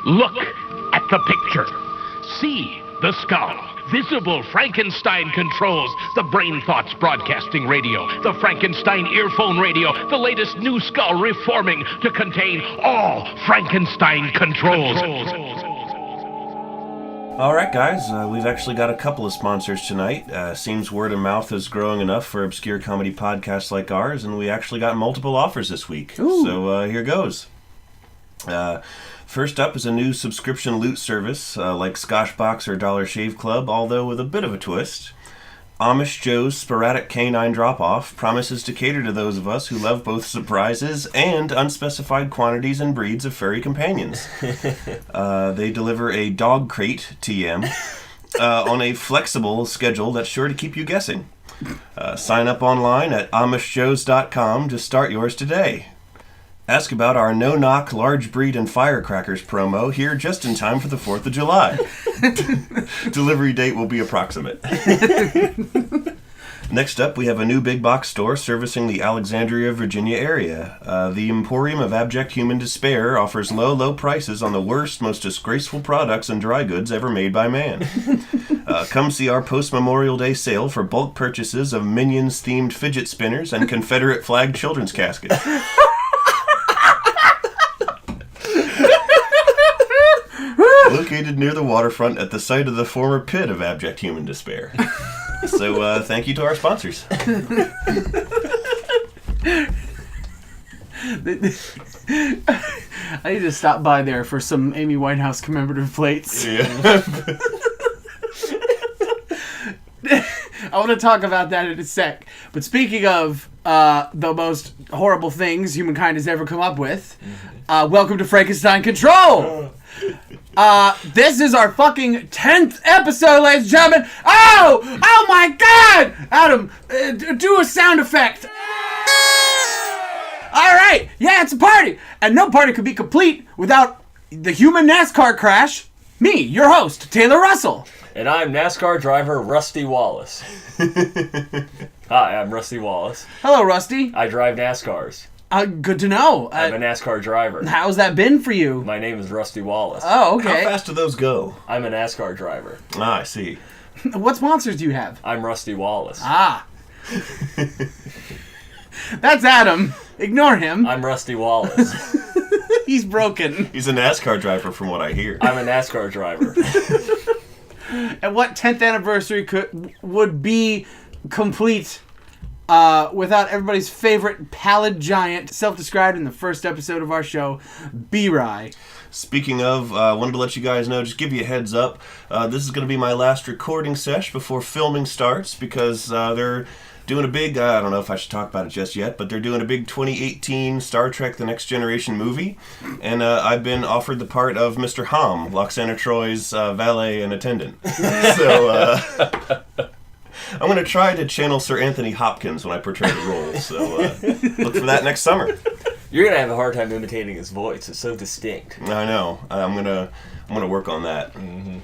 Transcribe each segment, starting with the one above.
Look at the picture. See the skull. Visible Frankenstein controls. The Brain Thoughts broadcasting radio. The Frankenstein earphone radio. The latest new skull reforming to contain all Frankenstein controls. All right, guys, we've actually got a couple of sponsors tonight. Seems word of mouth is growing enough for obscure comedy podcasts like ours, and we actually got multiple offers this week. Ooh. So here goes. First up is a new subscription loot service like Scotchbox or Dollar Shave Club, although with a bit of a twist. Amish Joe's Sporadic Canine Drop-Off promises to cater to those of us who love both surprises and unspecified quantities and breeds of furry companions. They deliver a dog crate, TM, on a flexible schedule that's sure to keep you guessing. Sign up online at amishjoes.com to start yours today. Ask about our no-knock large breed and firecrackers promo here just in time for the 4th of July. Delivery date will be approximate. Next up, we have a new big box store servicing the Alexandria, Virginia area. The Emporium of Abject Human Despair offers low prices on the worst, most disgraceful products and dry goods ever made by man. Come see our post-Memorial Day sale for bulk purchases of Minions-themed fidget spinners and Confederate flag children's caskets. Located near the waterfront at the site of the former pit of Abject Human Despair. So, thank you to our sponsors. I need to stop by there for some Amy Winehouse commemorative plates. Yeah. I want to talk about that in a sec. But speaking of the most horrible things humankind has ever come up with, welcome to Frankenstein Control! This is our fucking 10th episode, ladies and gentlemen. Oh my God! Adam, do a sound effect. All right, yeah, it's a party, and no party could be complete without the human NASCAR crash. Me, your host, Taylor Russell, and I'm NASCAR driver Rusty Wallace. Hi, I'm Rusty Wallace. Hello, Rusty. I drive NASCARs. Good to know. I'm a NASCAR driver. How's that been for you? My name is Rusty Wallace. Oh, okay. How fast do those go? I'm a NASCAR driver. Ah, I see. What sponsors do you have? I'm Rusty Wallace. Ah. That's Adam. Ignore him. I'm Rusty Wallace. He's broken. He's a NASCAR driver from what I hear. I'm a NASCAR driver. And what 10th anniversary would be complete without everybody's favorite pallid giant, self-described in the first episode of our show, B-Rye. Speaking of, wanted to let you guys know, just give you a heads up, this is going to be my last recording sesh before filming starts, because they're doing a big, I don't know if I should talk about it just yet, but they're doing a big 2018 Star Trek The Next Generation movie, and I've been offered the part of Mr. Hom, Loxana Troy's valet and attendant. So, I'm going to try to channel Sir Anthony Hopkins when I portray the role, so look for that next summer. You're going to have a hard time imitating his voice. It's so distinct. I know. I'm gonna work on that. Mm-hmm.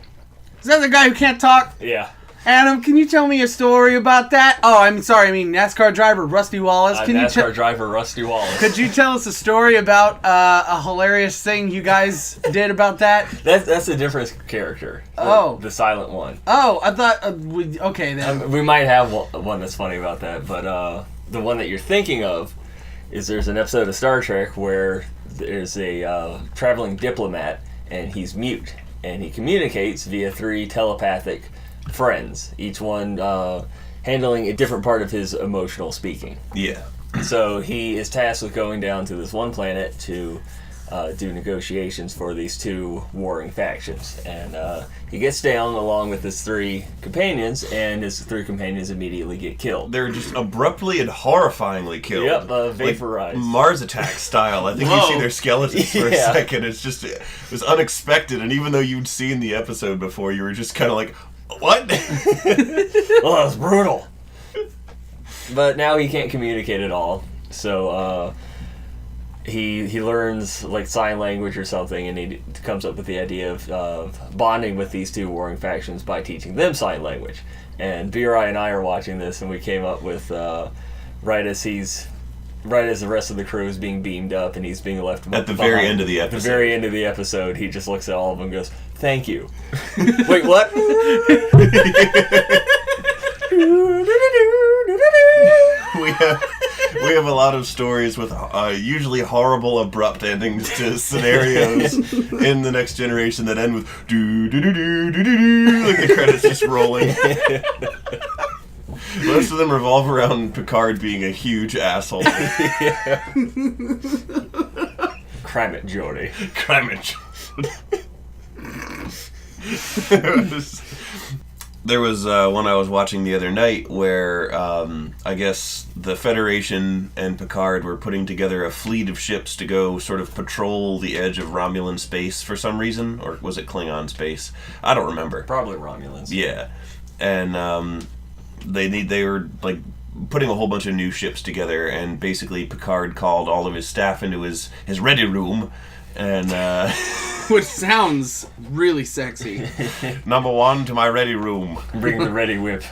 Is that the guy who can't talk? Yeah. Adam, can you tell me a story about that? Oh, I'm sorry. I mean, NASCAR driver Rusty Wallace. NASCAR driver Rusty Wallace. Could you tell us a story about a hilarious thing you guys did about that? That's a different character. The silent one. Oh, I thought... okay, then. We might have one that's funny about that, but the one that you're thinking of is there's an episode of Star Trek where there's a traveling diplomat, and he's mute, and he communicates via 3 telepathic friends, each one handling a different part of his emotional speaking. Yeah. So he is tasked with going down to this one planet to do negotiations for these 2 warring factions. And he gets down along with his 3 companions, and his 3 companions immediately get killed. They're just abruptly and horrifyingly killed. Yep, vaporized. Like Mars Attack style. I think you see their skeletons for a second. It was unexpected, and even though you'd seen the episode before, you were just kind of like, what? Well, that was brutal. But now he can't communicate at all, so he learns like sign language or something, and he comes up with the idea of bonding with these 2 warring factions by teaching them sign language. And B-Rye and I are watching this, and we came up with right as he's right as the rest of the crew is being beamed up and he's being left at the very end of the episode. At the very end of the episode, he just looks at all of them and goes, "Thank you." Wait, what? We have a lot of stories with usually horrible, abrupt endings to scenarios in the Next Generation that end with do do do do do do do, like the credits just rolling. Most of them revolve around Picard being a huge asshole. Cram it, Geordie. Cram it. There was one I was watching the other night where I guess the Federation and Picard were putting together a fleet of ships to go sort of patrol the edge of Romulan space for some reason, or was it Klingon space? I don't remember. Probably Romulans. Yeah, and they were like putting a whole bunch of new ships together, and basically Picard called all of his staff into his ready room, and which sounds really sexy. Number one to my ready room. Bring the ready whip.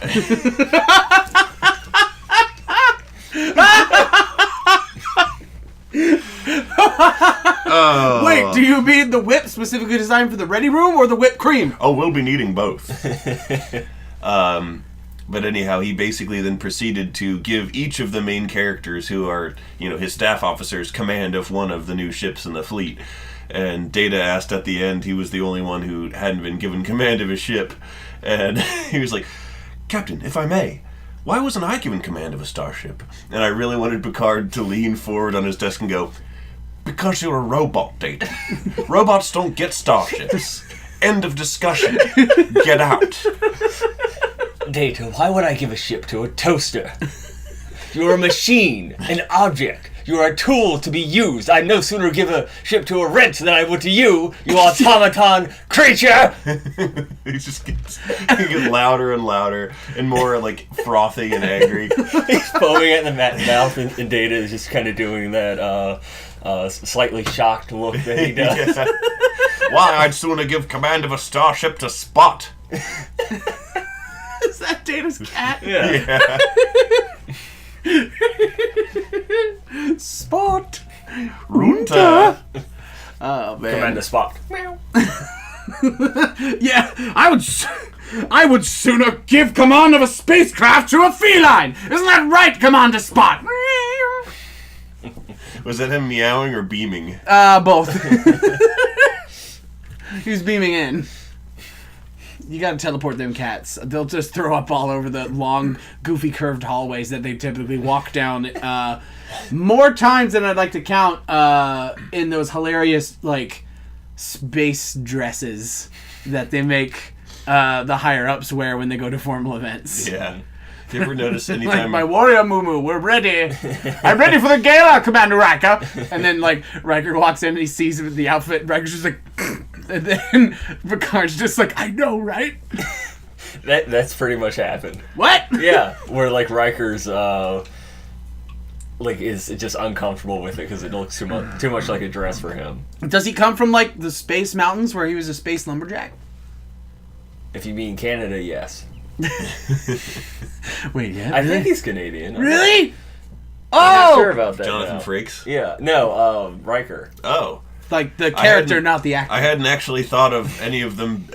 Wait, do you mean the whip specifically designed for the ready room or the whipped cream? Oh, we'll be needing both. But anyhow, he basically then proceeded to give each of the main characters, who are, his staff officers, command of one of the new ships in the fleet. And Data asked at the end, he was the only one who hadn't been given command of a ship. And he was like, "Captain, if I may, why wasn't I given command of a starship?" And I really wanted Picard to lean forward on his desk and go, "Because you're a robot, Data. Robots don't get starships. End of discussion. Get out." Data, why would I give a ship to a toaster? You're a machine, an object. You're a tool to be used. I'd no sooner give a ship to a wrench than I would to you, you automaton creature! He just gets louder and louder and more like frothy and angry. He's foaming at the mouth, and Data is just kind of doing that slightly shocked look that he does. Yeah. Why, I'd sooner give command of a starship to Spot. Is that Data's cat? Yeah. Spot. Runta. Oh man. Commander Spot. Yeah, I would sooner give command of a spacecraft to a feline. Isn't that right, Commander Spot? Was that him meowing or beaming? Both. He was beaming in. You gotta teleport them cats. They'll just throw up all over the long, goofy, curved hallways that they typically walk down more times than I'd like to count in those hilarious, like, space dresses that they make the higher-ups wear when they go to formal events. Yeah. Do you ever notice Like, anytime... my warrior Moo, we're ready. I'm ready for the gala, Commander Riker. And then, like, Riker walks in and he sees him in the outfit, and Riker's just like... And then Picard's just like, I know, right? That's pretty much happened. What? Yeah, where like Riker's is just uncomfortable with it because it looks too much like a dress for him. Does he come from like the space mountains where he was a space lumberjack? If you mean Canada, yes. Wait, yeah. I think he's Canadian. Really? I'm not sure Oh, about that. Jonathan now. Frakes? Yeah, no, Riker. Oh. like the character, not the actor. I hadn't actually thought of any of them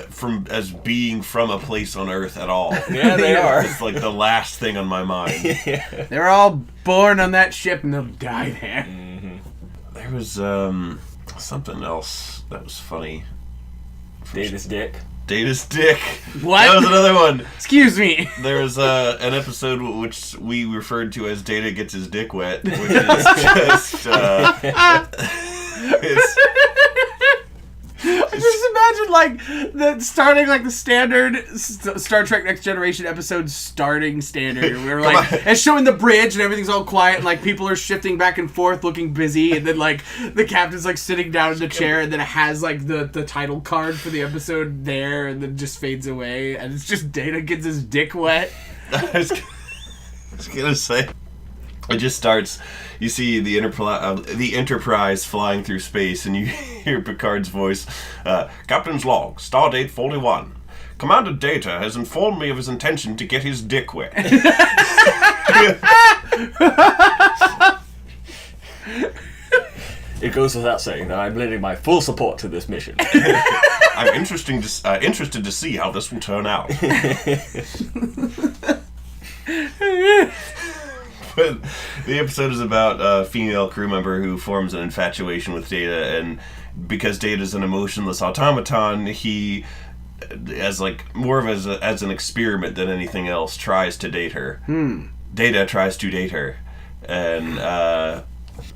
as being from a place on Earth at all. Yeah, they are. It's like the last thing on my mind. Yeah. They're all born on that ship and they'll die there. Mm-hmm. There was something else that was funny. Data's dick. Data's dick. What? That was another one. Excuse me. There was an episode which we referred to as Data Gets His Dick Wet, which is just... I just imagine like the standard Star Trek Next Generation episode starting standard where like it's showing the bridge and everything's all quiet and like people are shifting back and forth looking busy and then like the captain's like sitting down in the chair and then it has like the title card for the episode there and then just fades away and it's just Data gets his dick wet. I was gonna say, it just starts. You see the Enterprise flying through space, and you hear Picard's voice. Captain's log, stardate 41. Commander Data has informed me of his intention to get his dick wet. It goes without saying that I'm lending my full support to this mission. I'm interested to see how this will turn out. But the episode is about a female crew member who forms an infatuation with Data, and because Data's an emotionless automaton, he, as an experiment than anything else, tries to date her. Data tries to date her, and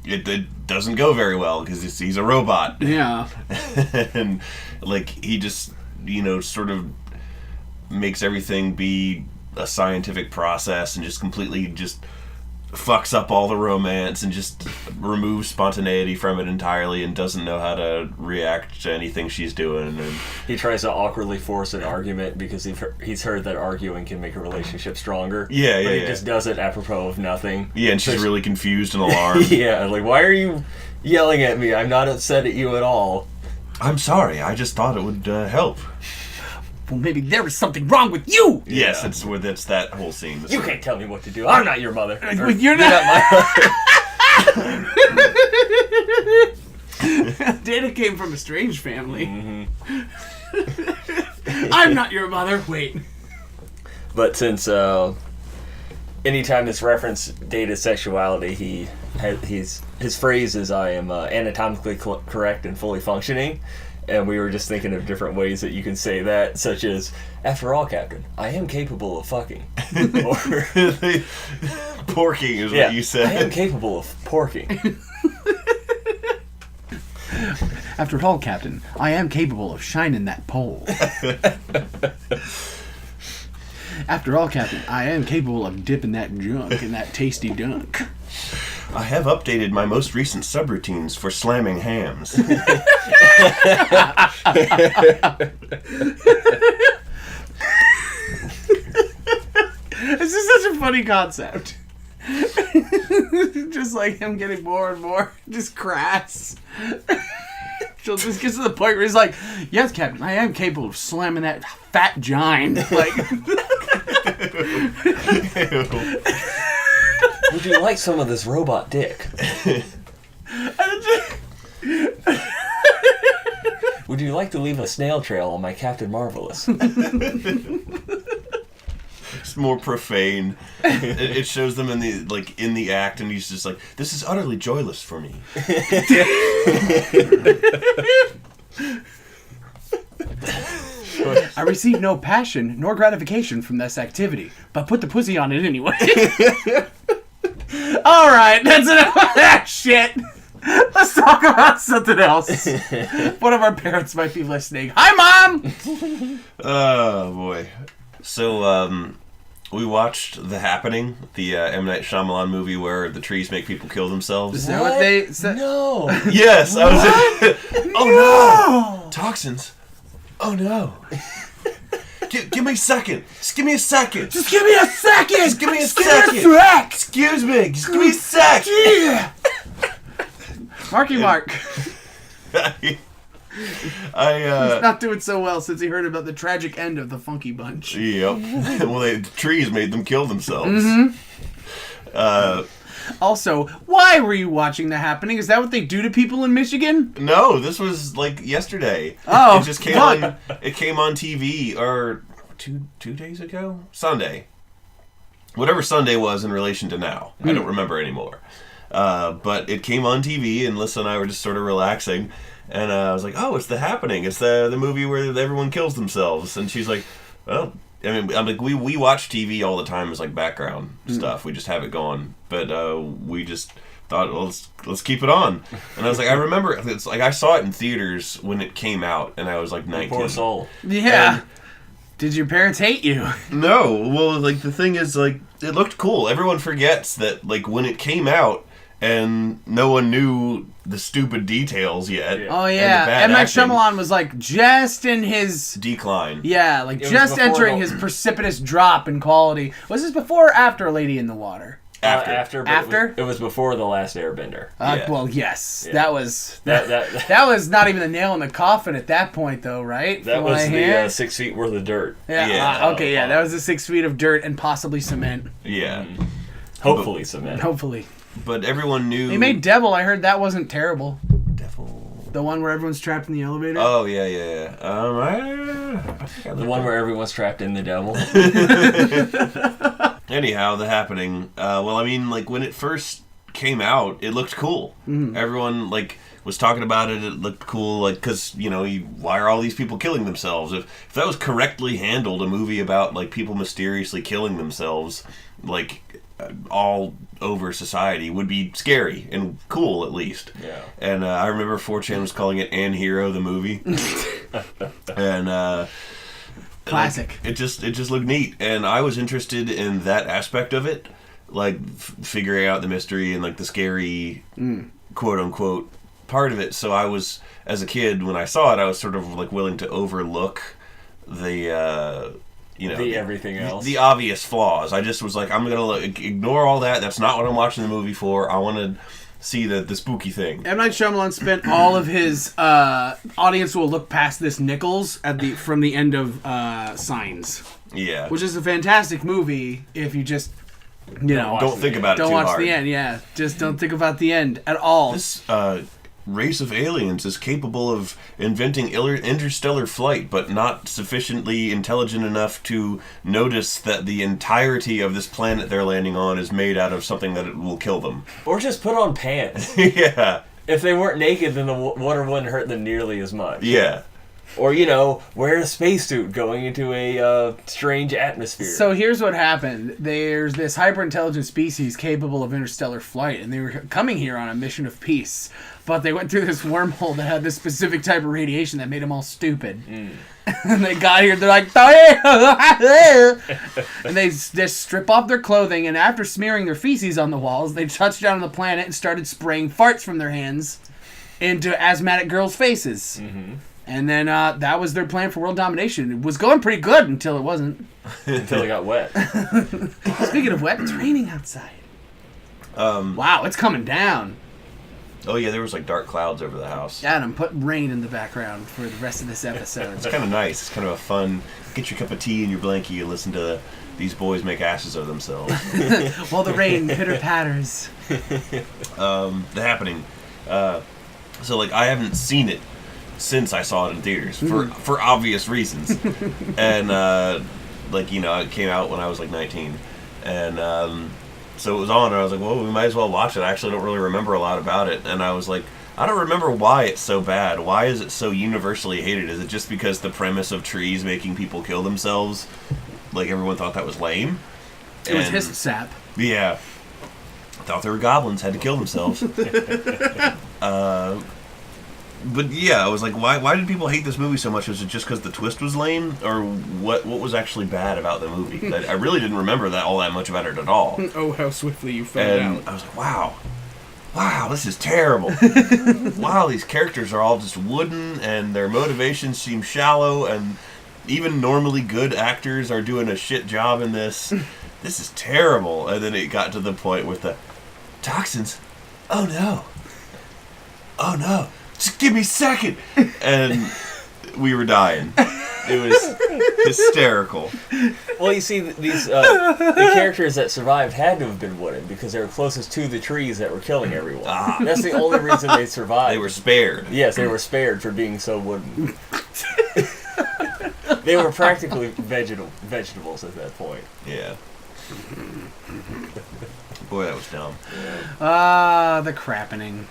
it doesn't go very well because he's a robot. Yeah. And he just sort of makes everything be a scientific process and just completely fucks up all the romance and just removes spontaneity from it entirely and doesn't know how to react to anything she's doing. And he tries to awkwardly force an argument because he's heard that arguing can make a relationship stronger. But he just does it apropos of nothing. Yeah, and she's really confused and alarmed. Yeah, why are you yelling at me? I'm not upset at you at all. I'm sorry, I just thought it would help. Well, maybe there was something wrong with you! Yes, it's that whole scene. You can't tell me what to do. I'm not your mother. You're not my mother. Data came from a strange family. Mm-hmm. I'm not your mother. Wait. But since anytime it's referenced Data's sexuality, his phrase is, I am anatomically correct and fully functioning. And we were just thinking of different ways that you can say that, such as, after all, Captain, I am capable of fucking. Or, porking is what you said. I am capable of porking. After all, Captain, I am capable of shining that pole. After all, Captain, I am capable of dipping that junk in that tasty dunk. I have updated my most recent subroutines for slamming hams. This is such a funny concept. Just like him getting more and more just crass. She'll just get to the point where he's like, yes, Captain, I am capable of slamming that fat giant. Would you like some of this robot dick? Would you like to leave a snail trail on my Captain Marvelous? It's more profane. It shows them in the act, and he's just like, "This is utterly joyless for me." I receive no passion nor gratification from this activity, but put the pussy on it anyway. Alright, that's enough of that shit. Let's talk about something else. One of our parents might be listening. Hi, Mom! Oh, boy. So, we watched The Happening, the M. Night Shyamalan movie where the trees make people kill themselves. Is that what they said? No! Yes! I was oh, no! Toxins. Oh, no. Give me a second. Just give me a second. Just give me a second! Just give me a second. Excuse me. Just give me a sec. Yeah. Marky Mark. He's He's not doing so well since he heard about the tragic end of the Funky Bunch. Yep. Well, the trees made them kill themselves. Mm-hmm. Also, why were you watching The Happening? Is that what they do to people in Michigan? No, this was yesterday. Oh, it just came on. It came on TV or two days ago, Sunday. Whatever Sunday was in relation to now, I don't remember anymore. But it came on TV, and Lisa and I were just sort of relaxing, and I was like, "Oh, it's The Happening. It's the movie where everyone kills themselves." And she's like, "Well." I mean, I'm like, we watch TV all the time as background stuff. We just have it going, but we just thought, well, let's keep it on. And I was like, I remember, it's I saw it in theaters when it came out, and I was 19. Poor soul. Yeah. Did your parents hate you? No. Well, the thing is, it looked cool. Everyone forgets that, when it came out, and no one knew the stupid details yet. Oh, yeah. M. Night Shyamalan was, just in his... decline. Yeah, just entering his precipitous drop in quality. Was this before or after Lady in the Water? After. After? It was before The Last Airbender. Yeah. Well, yes. Yeah. That was... That was not even the nail in the coffin at that point, though, right? That was the 6 feet worth of dirt. Yeah. Yeah. Okay, yeah. That was the 6 feet of dirt and possibly cement. Yeah. Hopefully cement. Hopefully. but everyone knew. They made Devil. I heard that wasn't terrible. Devil. The one where everyone's trapped in the elevator. Oh yeah. The one where everyone's trapped in the devil. Anyhow, The Happening. Well, I mean, like when it first came out, it looked cool. Everyone was talking about it. It looked cool, because why are all these people killing themselves? If that was correctly handled, a movie about people mysteriously killing themselves, all over society, would be scary and cool at least. Yeah. And I remember 4chan was calling it "An Hero" the movie, and classic. It just looked neat, and I was interested in that aspect of it, figuring out the mystery and the scary quote unquote part of it. So I was, as a kid, when I saw it, I was sort of willing to overlook the the everything else, the obvious flaws. I just was I'm gonna ignore all that. That's not what I'm watching the movie for. I want to see the spooky thing. M. Night Shyamalan spent all of his audience will look past this Nichols from the end of Signs. Yeah, Which is a fantastic movie if you just don't think about it don't too watch hard. the end. Yeah, just don't think about the end at all. This race of aliens is capable of inventing interstellar flight, but not sufficiently intelligent enough to notice that the entirety of this planet they're landing on is made out of something that it will kill them. or just put on pants. Yeah. If they weren't naked, then the water wouldn't hurt them nearly as much. Yeah. Or, wear a spacesuit going into a strange atmosphere. So here's what happened. There's this hyper-intelligent species capable of interstellar flight, and they were coming here on a mission of peace. But they went through this wormhole that had this specific type of radiation that made them all stupid. And they got here, they're like, and they just strip off their clothing, and after smearing their feces on the walls, they touched down on the planet and started spraying farts from their hands into asthmatic girls' faces. And then that was their plan for world domination. It was going pretty good until it wasn't. Until it got wet. Speaking of wet, it's raining outside. Wow, it's coming down. Oh yeah, there was dark clouds over the house. Adam, put rain in the background for the rest of this episode. It's kind of nice. It's kind of a fun. Get your cup of tea and your blankie and listen to these boys make asses of themselves. While the rain pitter-patters. The Happening. So I haven't seen it since I saw it in theaters for obvious reasons, and it came out when I was 19, and so it was on, and I was like, well, we might as well watch it. I actually don't really remember a lot about it, and I was like, I don't remember why it's so bad. Why is it so universally hated? Is it just because the premise of trees making people kill themselves, everyone thought that was lame? It was his sap. Yeah. Thought they were goblins, had to kill themselves. But yeah, I was like, why did people hate this movie so much? Was it just because the twist was lame? Or what was actually bad about the movie? I really didn't remember all that much about it at all. Oh, how swiftly you found And I was like, wow, this is terrible. Wow, these characters are all just wooden, and their motivations seem shallow, and even normally good actors are doing a shit job in this. This is terrible. And then it got to the point with the toxins. Oh no. Just give me a second. And we were dying. It was hysterical. Well, you see, these the characters that survived had to have been wooden because they were closest to the trees that were killing everyone. That's the only reason they survived. They were spared. Yes, they were spared for being so wooden. They were practically vegetables at that point. Yeah. Boy, that was dumb. the crappening.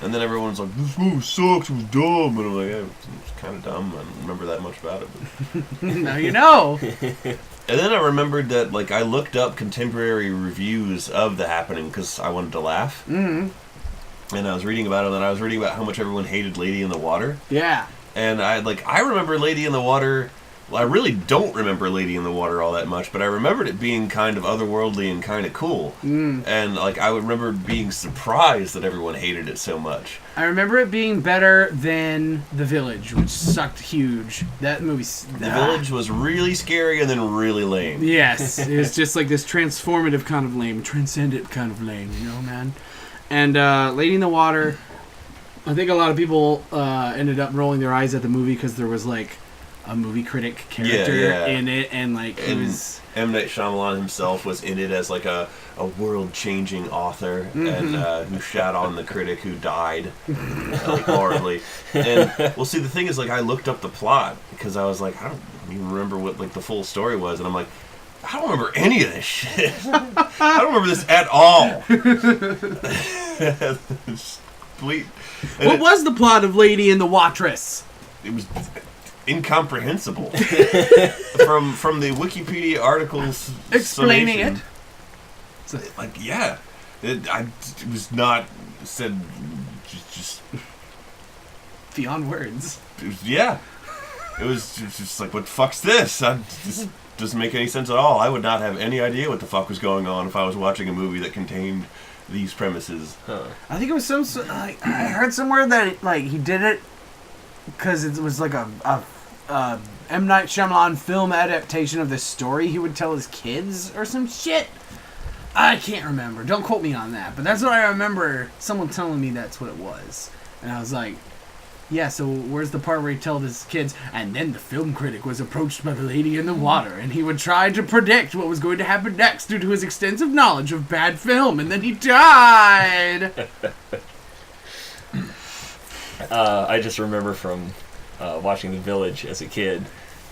And then everyone's like, this movie sucks, it was dumb. And I'm like, yeah, it's kind of dumb. I don't remember that much about it. But. Now you know. And then I remembered that, I looked up contemporary reviews of The Happening because I wanted to laugh. Mm-hmm. And I was reading about it, and I was reading about how much everyone hated Lady in the Water. Yeah. And I remember Lady in the Water. Well, I really don't remember Lady in the Water all that much, but I remembered it being kind of otherworldly and kind of cool. And I would remember being surprised that everyone hated it so much. I remember it being better than The Village, which sucked huge. That movie. The Village was really scary and then really lame. Yes, it was just this transformative kind of lame, transcendent kind of lame, man. And Lady in the Water, I think a lot of people ended up rolling their eyes at the movie because there was a movie critic character in it, and like it was. M. Night Shyamalan himself was in it as like a world-changing author, and who shat on the critic who died like, horribly. And well, see, the thing is, like, I looked up the plot because I was like, I don't even remember what like the full story was, and I'm like, I don't remember any of this shit. I don't remember this at all. What was the plot of Lady and the Wattress? It was incomprehensible. from the Wikipedia articles explaining it. Like, yeah, it was not said. Just beyond words. It was just like, what the fuck's this? This doesn't make any sense at all. I would not have any idea what the fuck was going on if I was watching a movie that contained these premises. I think it was some. I heard somewhere that like he did it because it was like a M. Night Shyamalan film adaptation of this story he would tell his kids or some shit. I can't remember. Don't quote me on that. But that's what I remember. Someone telling me that's what it was, and I was like, yeah, so where's the part where he told his kids, and then the film critic was approached by the lady in the water, and he would try to predict what was going to happen next due to his extensive knowledge of bad film, and then he died! I just remember from watching The Village as a kid,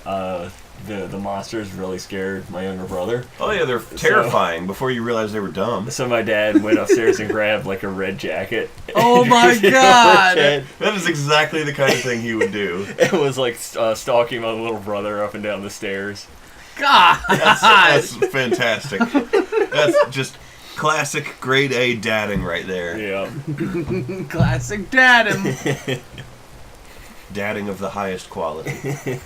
the monsters really scared my younger brother. Oh yeah, they're terrifying before you realize they were dumb. So my dad went upstairs and grabbed like a red jacket. Oh my god! That is exactly the kind of thing he would do. It was like stalking my little brother up and down the stairs. God! That's fantastic. That's just classic grade A dadding right there. Yeah. Classic dadding. Dadding of the highest quality.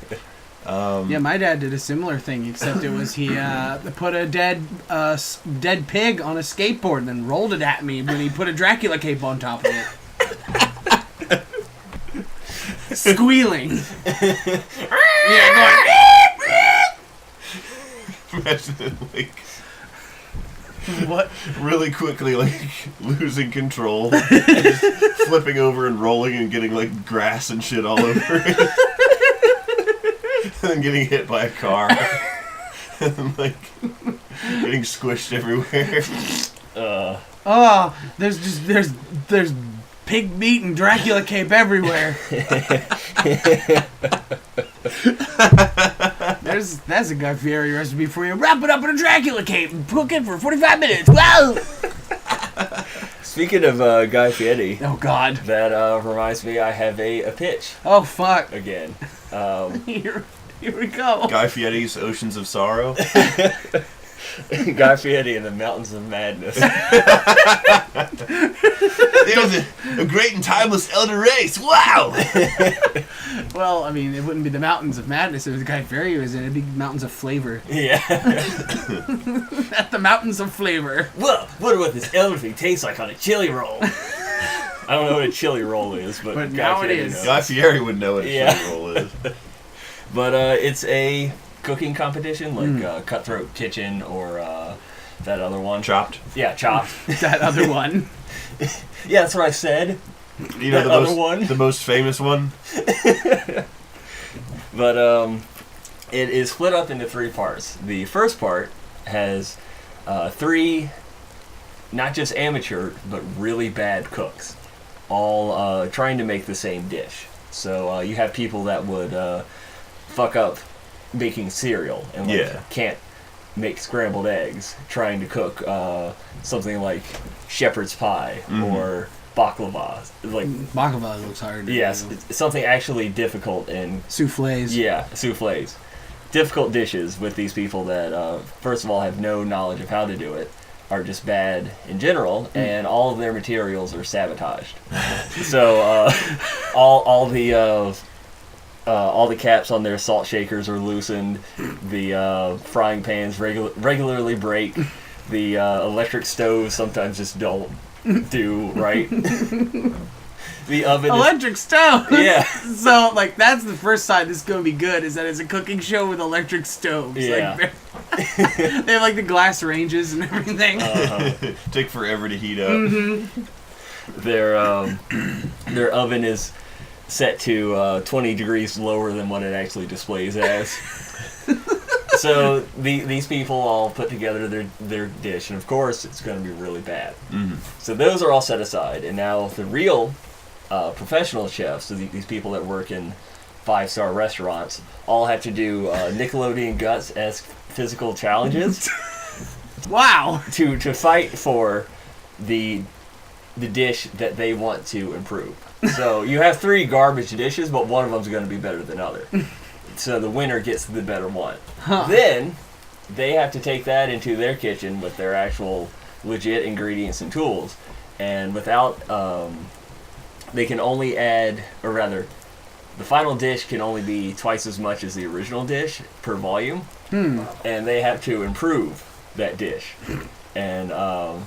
Yeah, my dad did a similar thing, except it was he put a dead pig on a skateboard and then rolled it at me when he put a Dracula cape on top of it. Squealing. Yeah, going. Imagine it, like, What? really quickly, like, losing control, and just flipping over and rolling and getting like grass and shit all over it. And then getting hit by a car. And then, like, getting squished everywhere. Oh, there's pig meat and Dracula cape everywhere. That's a Guy Fieri recipe for you. Wrap it up in a Dracula cape and cook it for 45 minutes. Wow! Speaking of Guy Fieri. Oh, God. That reminds me, I have a pitch. Oh, fuck. Again. Here we go. Guy Fieri's Oceans of Sorrow. Guy Fieri and the Mountains of Madness. It was a great and timeless elder race. Wow! Well, I mean, it wouldn't be the Mountains of Madness. It was Guy Fieri who was in it. It'd be Mountains of Flavor. Yeah. At the Mountains of Flavor. Well, wonder what this elder thing tastes like on a chili roll. I don't know what a chili roll is, but Guy now it Fieri is. knows. Guy Fieri would know what a Yeah. chili roll is. But it's a cooking competition, like Cutthroat Kitchen or that other one. Chopped. Yeah, Chopped. That other one. Yeah, that's what I said. You know, That other one? the most famous one? But it is split up into 3 parts. The first part has 3, not just amateur, but really bad cooks, all trying to make the same dish. So you have people that would fuck up making cereal and can't make scrambled eggs, trying to cook something like shepherd's pie or baklava. Like Baklava looks hard. yes, it's something actually difficult and Soufflés. yeah, souffles. Difficult dishes with these people that first of all have no knowledge of how to do it, are just bad in general, and all of their materials are sabotaged. So all the caps on their salt shakers are loosened. The frying pans regularly break. The electric stoves sometimes just don't do right. The oven. Electric stove. Yeah. So like that's the first side that's gonna be good is that it's a cooking show with electric stoves. Yeah. Like, they have like the glass ranges and everything. Take forever to heat up. Mm-hmm. Their oven is set to 20 degrees lower than what it actually displays as. So these people all put together their dish, and of course it's going to be really bad. Mm-hmm. So those are all set aside, and now the real professional chefs, so these people that work in 5-star restaurants, all have to do Nickelodeon Guts-esque physical challenges. Wow. To fight for the dish that they want to improve. So you have 3 garbage dishes, but one of them's going to be better than other. So the winner gets the better one. Huh. Then they have to take that into their kitchen with their actual legit ingredients and tools, and without they can only add, or rather, the final dish can only be twice as much as the original dish per volume, and they have to improve that dish and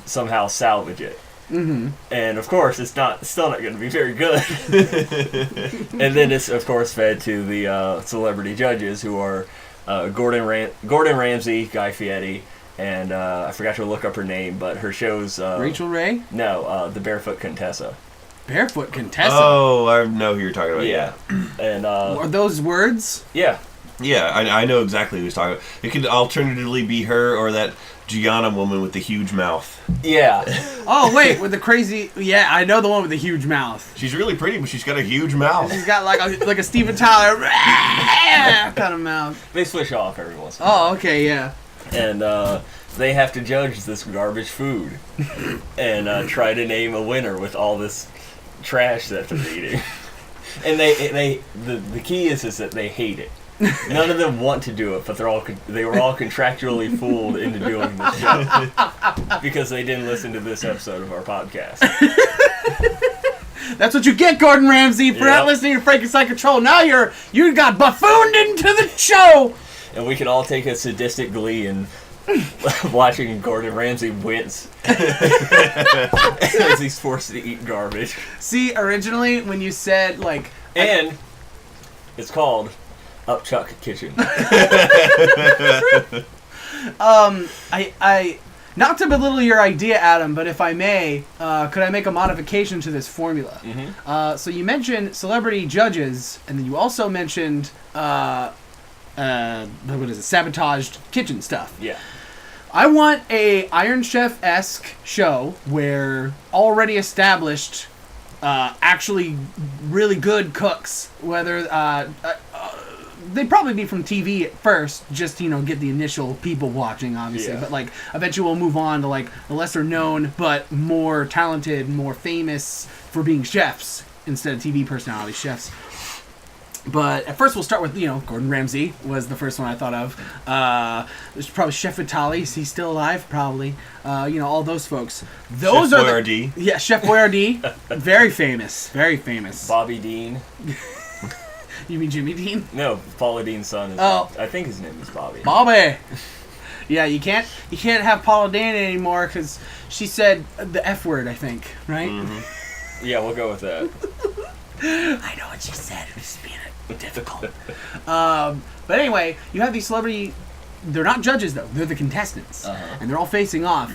somehow salvage it. Mm-hmm. And of course, it's still not going to be very good. And then it's of course fed to the celebrity judges, who are Gordon Ramsay, Guy Fieri, and I forgot to look up her name, but her show's Rachel Ray? No, the Barefoot Contessa. Barefoot Contessa? Oh, I know who you're talking about. Yeah. And are those words? yeah. Yeah, I know exactly who he's talking about. It could alternatively be her or that Gianna woman with the huge mouth. Yeah. Oh, wait, with the crazy... Yeah, I know the one with the huge mouth. She's really pretty, but she's got a huge mouth. She's got like a Steven Tyler kind of mouth. They switch off every once in a while. Oh, okay, yeah. And they have to judge this garbage food and try to name a winner with all this trash that they're eating. And the key is that they hate it. None of them want to do it, but they were all contractually fooled into doing this show because they didn't listen to this episode of our podcast. That's what you get, Gordon Ramsay, for not listening to Frankenstein Control. Now you got buffooned into the show. And we can all take a sadistic glee in watching Gordon Ramsay wince as he's forced to eat garbage. See, originally when you said like, and it's called Upchuck Kitchen. I not to belittle your idea, Adam, but if I may, could I make a modification to this formula? Mm-hmm. So you mentioned celebrity judges, and then you also mentioned what is it? Sabotaged kitchen stuff. Yeah. I want a Iron Chef-esque show where already established, actually really good cooks, whether they'd probably be from TV at first, just get the initial people watching, obviously. Yeah. But like eventually we'll move on to like the lesser known but more talented, more famous for being chefs instead of TV personality chefs. But at first we'll start with Gordon Ramsay was the first one I thought of. There's probably Chef Vitali. Is he still alive? Probably. All those folks. Those Chef are Boyardee. Yeah, Chef Boyardee. Very famous. Very famous. Bobby Dean. You mean Jimmy Dean? No, Paula Dean's son is. Oh. I think his name is Bobby. Bobby. Yeah, you can't have Paula Dean anymore because she said the F word, I think, right? Mm-hmm. Yeah, we'll go with that. I know what she said. It was just being difficult. But anyway, you have these celebrity. They're not judges though. They're the contestants, and they're all facing off.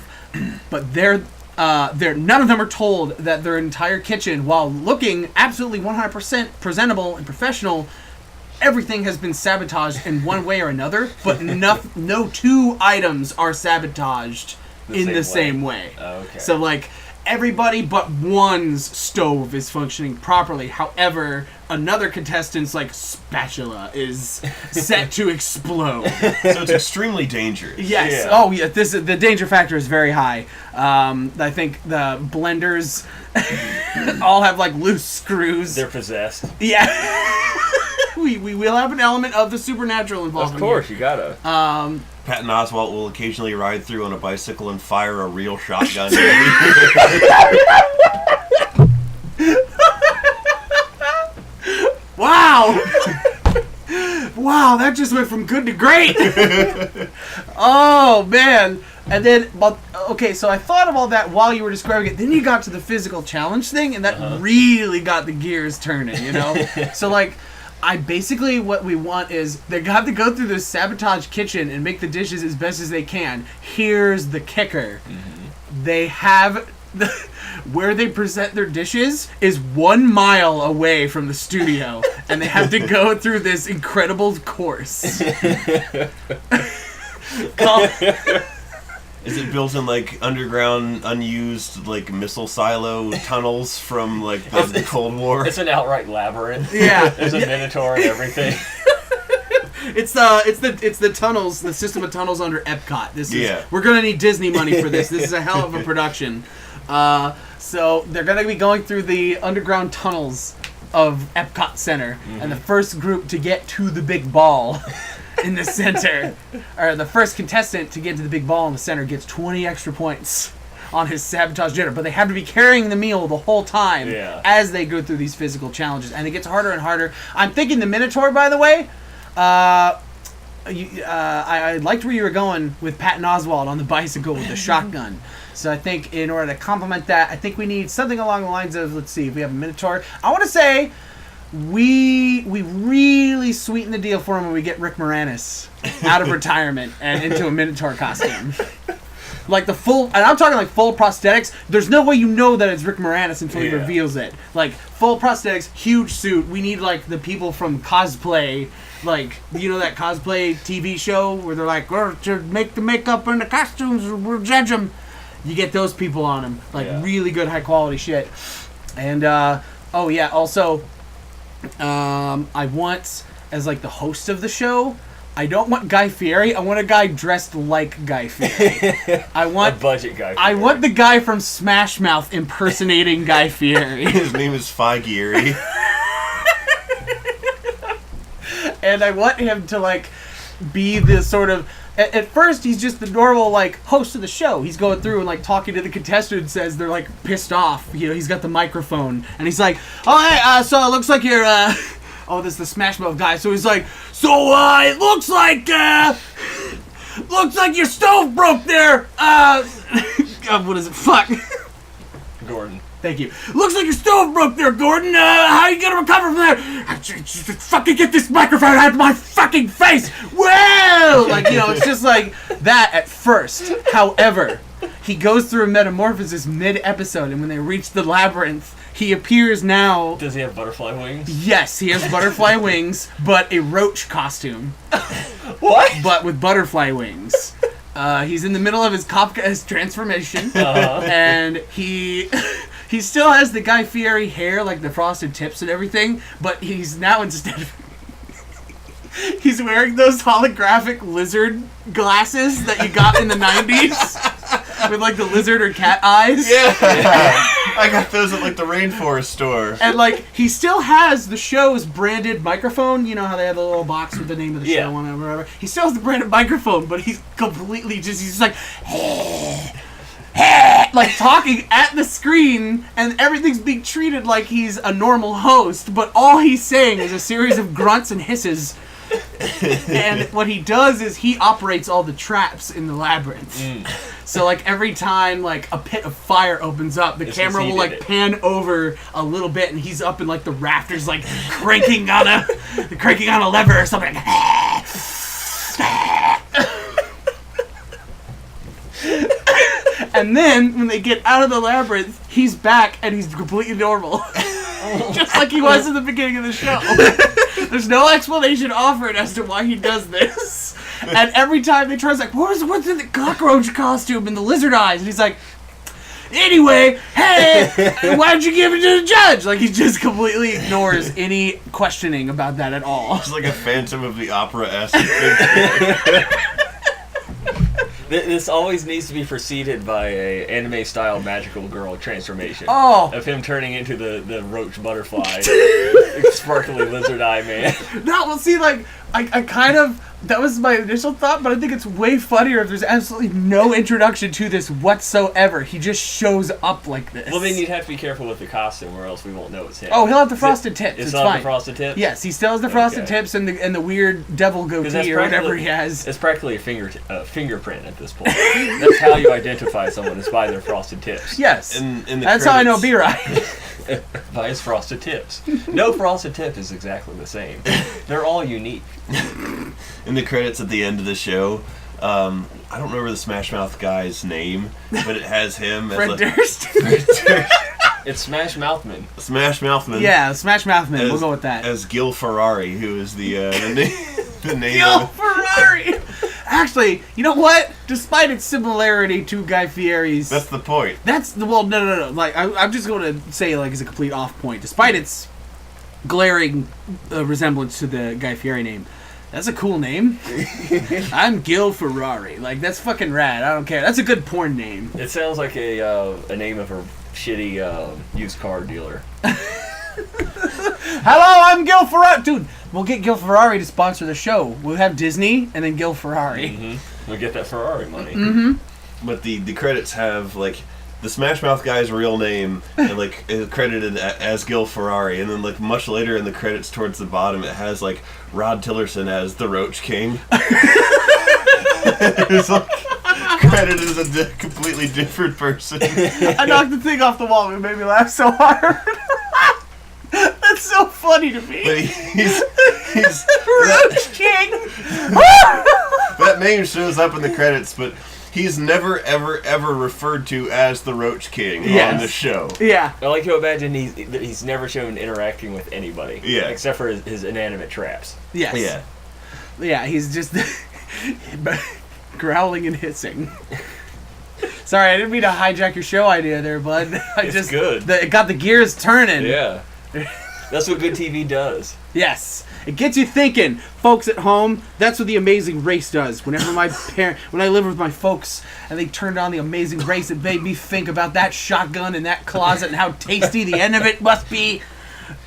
But they're none of them are told that their entire kitchen, while looking absolutely 100% presentable and professional, everything has been sabotaged in one way or another. But no 2 items are sabotaged in the same way. Oh, okay. So like. Everybody but one's stove is functioning properly. However, another contestant's spatula is set to explode. So it's extremely dangerous. Yes. Yeah. Oh, yeah. The danger factor is very high. I think the blenders all have loose screws. They're possessed. Yeah. we will have an element of the supernatural involved. Of course, you gotta. Patton Oswalt will occasionally ride through on a bicycle and fire a real shotgun. Wow! Wow, that just went from good to great! Oh, man. And then, okay, so I thought of all that while you were describing it. Then you got to the physical challenge thing, and that really got the gears turning, So, what we want is they got to go through this sabotage kitchen and make the dishes as best as they can. Here's the kicker. Mm-hmm. They have where they present their dishes is 1 mile away from the studio, and they have to go through this incredible course. Is it built in like underground, unused like missile silo tunnels from like the Cold War? It's an outright labyrinth. Yeah. There's a minotaur and everything. It's the tunnels, the system of tunnels under Epcot. We're gonna need Disney money for this. This is a hell of a production. So they're gonna be going through the underground tunnels of Epcot Center, and the first group to get to the big ball in the center, or the first contestant to get to the big ball in the center, gets 20 extra points on his sabotage dinner. But they have to be carrying the meal the whole time as they go through these physical challenges, and it gets harder and harder. I'm thinking the Minotaur, by the way. I liked where you were going with Patton Oswalt on the bicycle with the shotgun. So I think in order to complement that, I think we need something along the lines of, let's see, if we have a Minotaur. I want to say we really sweeten the deal for him when we get Rick Moranis out of retirement and into a Minotaur costume. Like the full, and I'm talking like full prosthetics. There's no way you know that it's Rick Moranis until he reveals it. Like full prosthetics, huge suit. We need like the people from cosplay. Like, you know that cosplay TV show where they're like, we're to make the makeup and the costumes, we'll judge them. You get those people on them. Like, really good, high-quality shit. And, also, I want, as, like, the host of the show, I don't want Guy Fieri. I want a guy dressed like Guy Fieri. I want... a budget Guy Fieri. I want the guy from Smash Mouth impersonating Guy Fieri. His name is Figieri. And I want him to, like, be this sort of... At first, he's just the normal, like, host of the show. He's going through and, like, talking to the contestants as they're, like, pissed off. You know, he's got the microphone. And he's like, oh, hey, so it looks like you're, oh, this is the Smash Mouth guy. So he's like, so, it looks like your stove broke there. God, what is it? Fuck. Gordon. Thank you. Looks like your stove broke there, Gordon. How are you gonna recover from there? Just fucking get this microphone out of my fucking face. Whoa! Like, you know, it's just like that at first. However, he goes through a metamorphosis mid-episode, and when they reach the labyrinth, he appears now... Does he have butterfly wings? Yes, he has butterfly wings, but a roach costume. What? But with butterfly wings. He's in the middle of his Kafka's transformation, and he still has the Guy Fieri hair, like the frosted tips and everything, but he's now instead of... he's wearing those holographic lizard glasses that you got in the 90s with like the lizard or cat eyes. Yeah. I got those at like the rainforest store. And like he still has the show's branded microphone. You know how they have the little box with the name of the show on it or whatever. He still has the branded microphone, but he's completely he's like like talking at the screen, and everything's being treated like he's a normal host, but all he's saying is a series of grunts and hisses. And what he does is he operates all the traps in the labyrinth. So like every time like a pit of fire opens up, the camera will like pan over a little bit, and he's up in like the rafters, like cranking on a lever or something. And then when they get out of the labyrinth, he's back and he's completely normal. Just like he was in the beginning of the show. There's no explanation offered as to why he does this. And every time they try, it's like, what's in the cockroach costume and the lizard eyes? And he's like, anyway, hey, why'd you give it to the judge? Like, he just completely ignores any questioning about that at all. It's like a Phantom of the Opera-esque thing. This always needs to be preceded by a anime-style magical girl transformation. Oh! Of him turning into the roach butterfly, sparkly lizard eye man. No, well, see, like, I kind of... That was my initial thought, but I think it's way funnier if there's absolutely no introduction to this whatsoever. He just shows up like this. Well, then you'd have to be careful with the costume, or else we won't know it's him. Oh, he'll have the frosted tips. It's not fine. the frosted tips? Yes, he still has the frosted tips and the weird devil goatee or whatever he has. It's practically a fingerprint at this point. That's how you identify someone, is by their frosted tips. Yes. In the That's how I know B-Rye. By his frosted tips. No frosted tip is exactly the same. They're all unique. In the credits at the end of the show, I don't remember the Smash Mouth guy's name, but it has him as Fred Durst. It's Smash Mouthman. Smash Mouthman. Yeah, Smash Mouthman. We'll go with that. As Gil Ferrari, who is the name Gil of Ferrari. Actually, you know what? Despite its similarity to Guy Fieri's, That's the point. No. Like I'm just going to say, like, as a complete off point. Despite its glaring resemblance to the Guy Fieri name, that's a cool name. I'm Gil Ferrari. Like, that's fucking rad. I don't care. That's a good porn name. It sounds like a name of a shitty used car dealer. Hello, I'm Gil Ferrari. Dude, we'll get Gil Ferrari to sponsor the show. We'll have Disney and then Gil Ferrari. Mm-hmm. We'll get that Ferrari money. Mm-hmm. But the credits have, like, the Smash Mouth guy's real name, and, like, is credited as Gil Ferrari, and then, like, much later in the credits towards the bottom, it has, like, Rod Tillerson as the Roach King. It's, like, credited as a completely different person. I knocked the thing off the wall and it made me laugh so hard. That's so funny to me. But he's Roach King. that name shows up in the credits, but he's never, ever, ever referred to as the Roach King on the show. Yeah. I like to imagine that he's never shown interacting with anybody. Yeah. Except for his inanimate traps. Yes. Yeah. Yeah, he's just growling and hissing. Sorry, I didn't mean to hijack your show idea there, bud. It's good. It got the gears turning. Yeah. That's what good TV does. Yes. It gets you thinking. Folks at home, that's what The Amazing Race does. When I lived with my folks and they turned on The Amazing Race, it made me think about that shotgun in that closet and how tasty the end of it must be.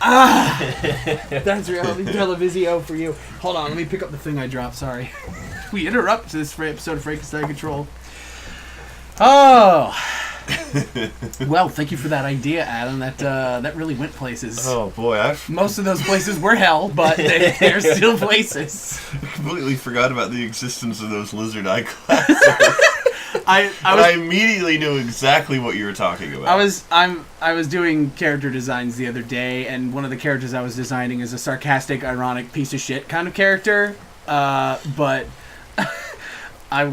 That's reality televisio for you. Hold on, let me pick up the thing I dropped. Sorry. We interrupt this episode of Frankenstein Control. Oh. Well, thank you for that idea, Adam. That really went places. Oh boy, Most of those places were hell, but they're still places. I completely forgot about the existence of those lizard eye glasses. I immediately knew exactly what you were talking about. I was doing character designs the other day, and one of the characters I was designing is a sarcastic, ironic piece of shit kind of character. But I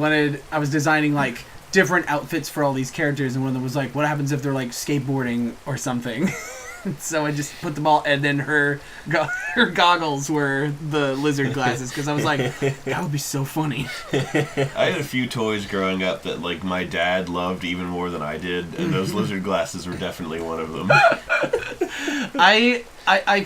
was designing like different outfits for all these characters, and one of them was like, what happens if they're like skateboarding or something? So I just put them all, and then her goggles were the lizard glasses, because I was like, that would be so funny. I had a few toys growing up that like my dad loved even more than I did, and those lizard glasses were definitely one of them. I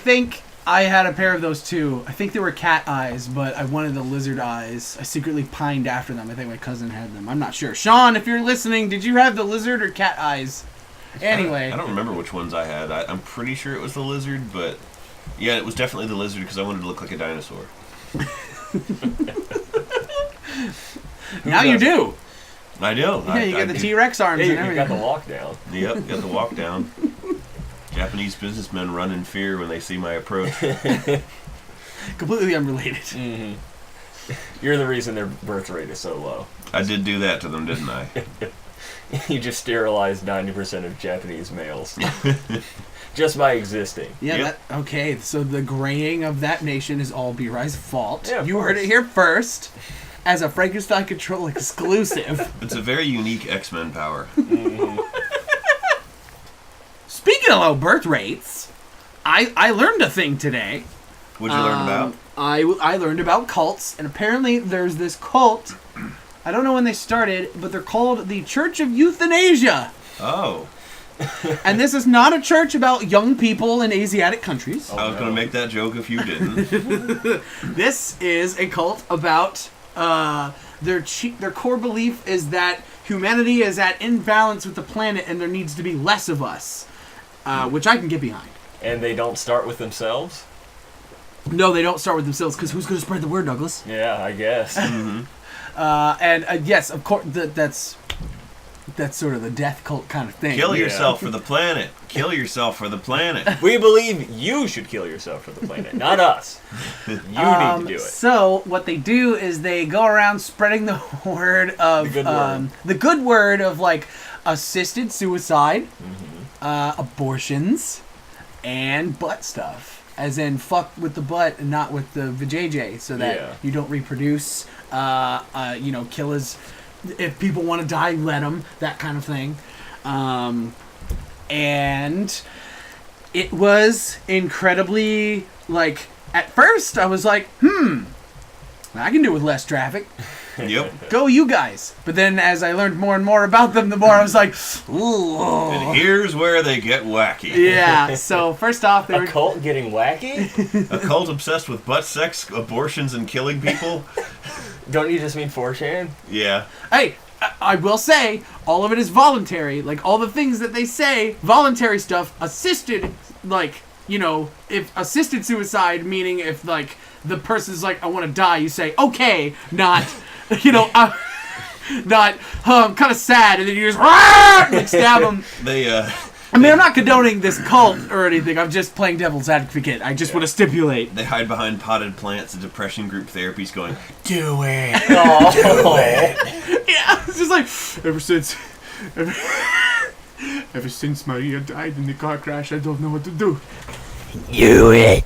think I had a pair of those too. I think they were cat eyes, but I wanted the lizard eyes. I secretly pined after them. I think my cousin had them. I'm not sure. Sean, if you're listening, did you have the lizard or cat eyes? Anyway. I don't remember which ones I had. I'm pretty sure it was the lizard, but yeah, it was definitely the lizard because I wanted to look like a dinosaur. Now you do. I know. Yeah, you got the T-Rex arms and You everything. got the walk down. Yep, got the walk down. Japanese businessmen run in fear when they see my approach. Completely unrelated. Mm-hmm. You're the reason their birth rate is so low. I did do that to them, didn't I? You just sterilized 90% of Japanese males. Just by existing. Yeah, Yep. okay, so the graying of that nation is all B-Ri's fault. Yeah, of you heard course. it here first, as a Frankenstein Control exclusive. It's a very unique X-Men power. Speaking of low birth rates, I learned a thing today. What'd you learn about? I learned about cults, and apparently there's this cult. I don't know when they started, but they're called the Church of Euthanasia. Oh. And this is not a church about young people in Asiatic countries. I was going to make that joke if you didn't. This is a cult about their core belief is that humanity is at imbalance with the planet and there needs to be less of us, which I can get behind. And they don't start with themselves? No, they don't start with themselves, because who's going to spread the word, Douglas? Yeah, I guess. Mm-hmm. And yes, of course, that's sort of the death cult kind of thing. Kill yourself for the planet. Kill yourself for the planet. We believe you should kill yourself for the planet, not us. You need to do it. So what they do is they go around spreading the word of the good word of like assisted suicide, abortions, and butt stuff. as in fuck with the butt and not with the vajayjay, so that you don't reproduce. Kill his. If people want to die, let them. That kind of thing. And it was incredibly, like, at first I was like, I can do with less traffic. Yep. Go you guys. But then as I learned more and more about them, the more I was like, ooh. And here's where they get wacky. Yeah, so first off, a cult getting wacky? A cult obsessed with butt sex, abortions, and killing people? Don't you just mean 4chan? Yeah. Hey, I will say, all of it is voluntary. Like, all the things that they say, voluntary stuff, assisted, like, if assisted suicide, meaning if, like, the person's like, I want to die, you say, okay, not, not, I'm kind of sad, and then you just, like, stab them. I mean, I'm not condoning this cult or anything. I'm just playing devil's advocate. I just want to stipulate. They hide behind potted plants and depression group therapies going, do it. Do it. Yeah, it's just like, ever since Maria died in the car crash, I don't know what to do. Do it.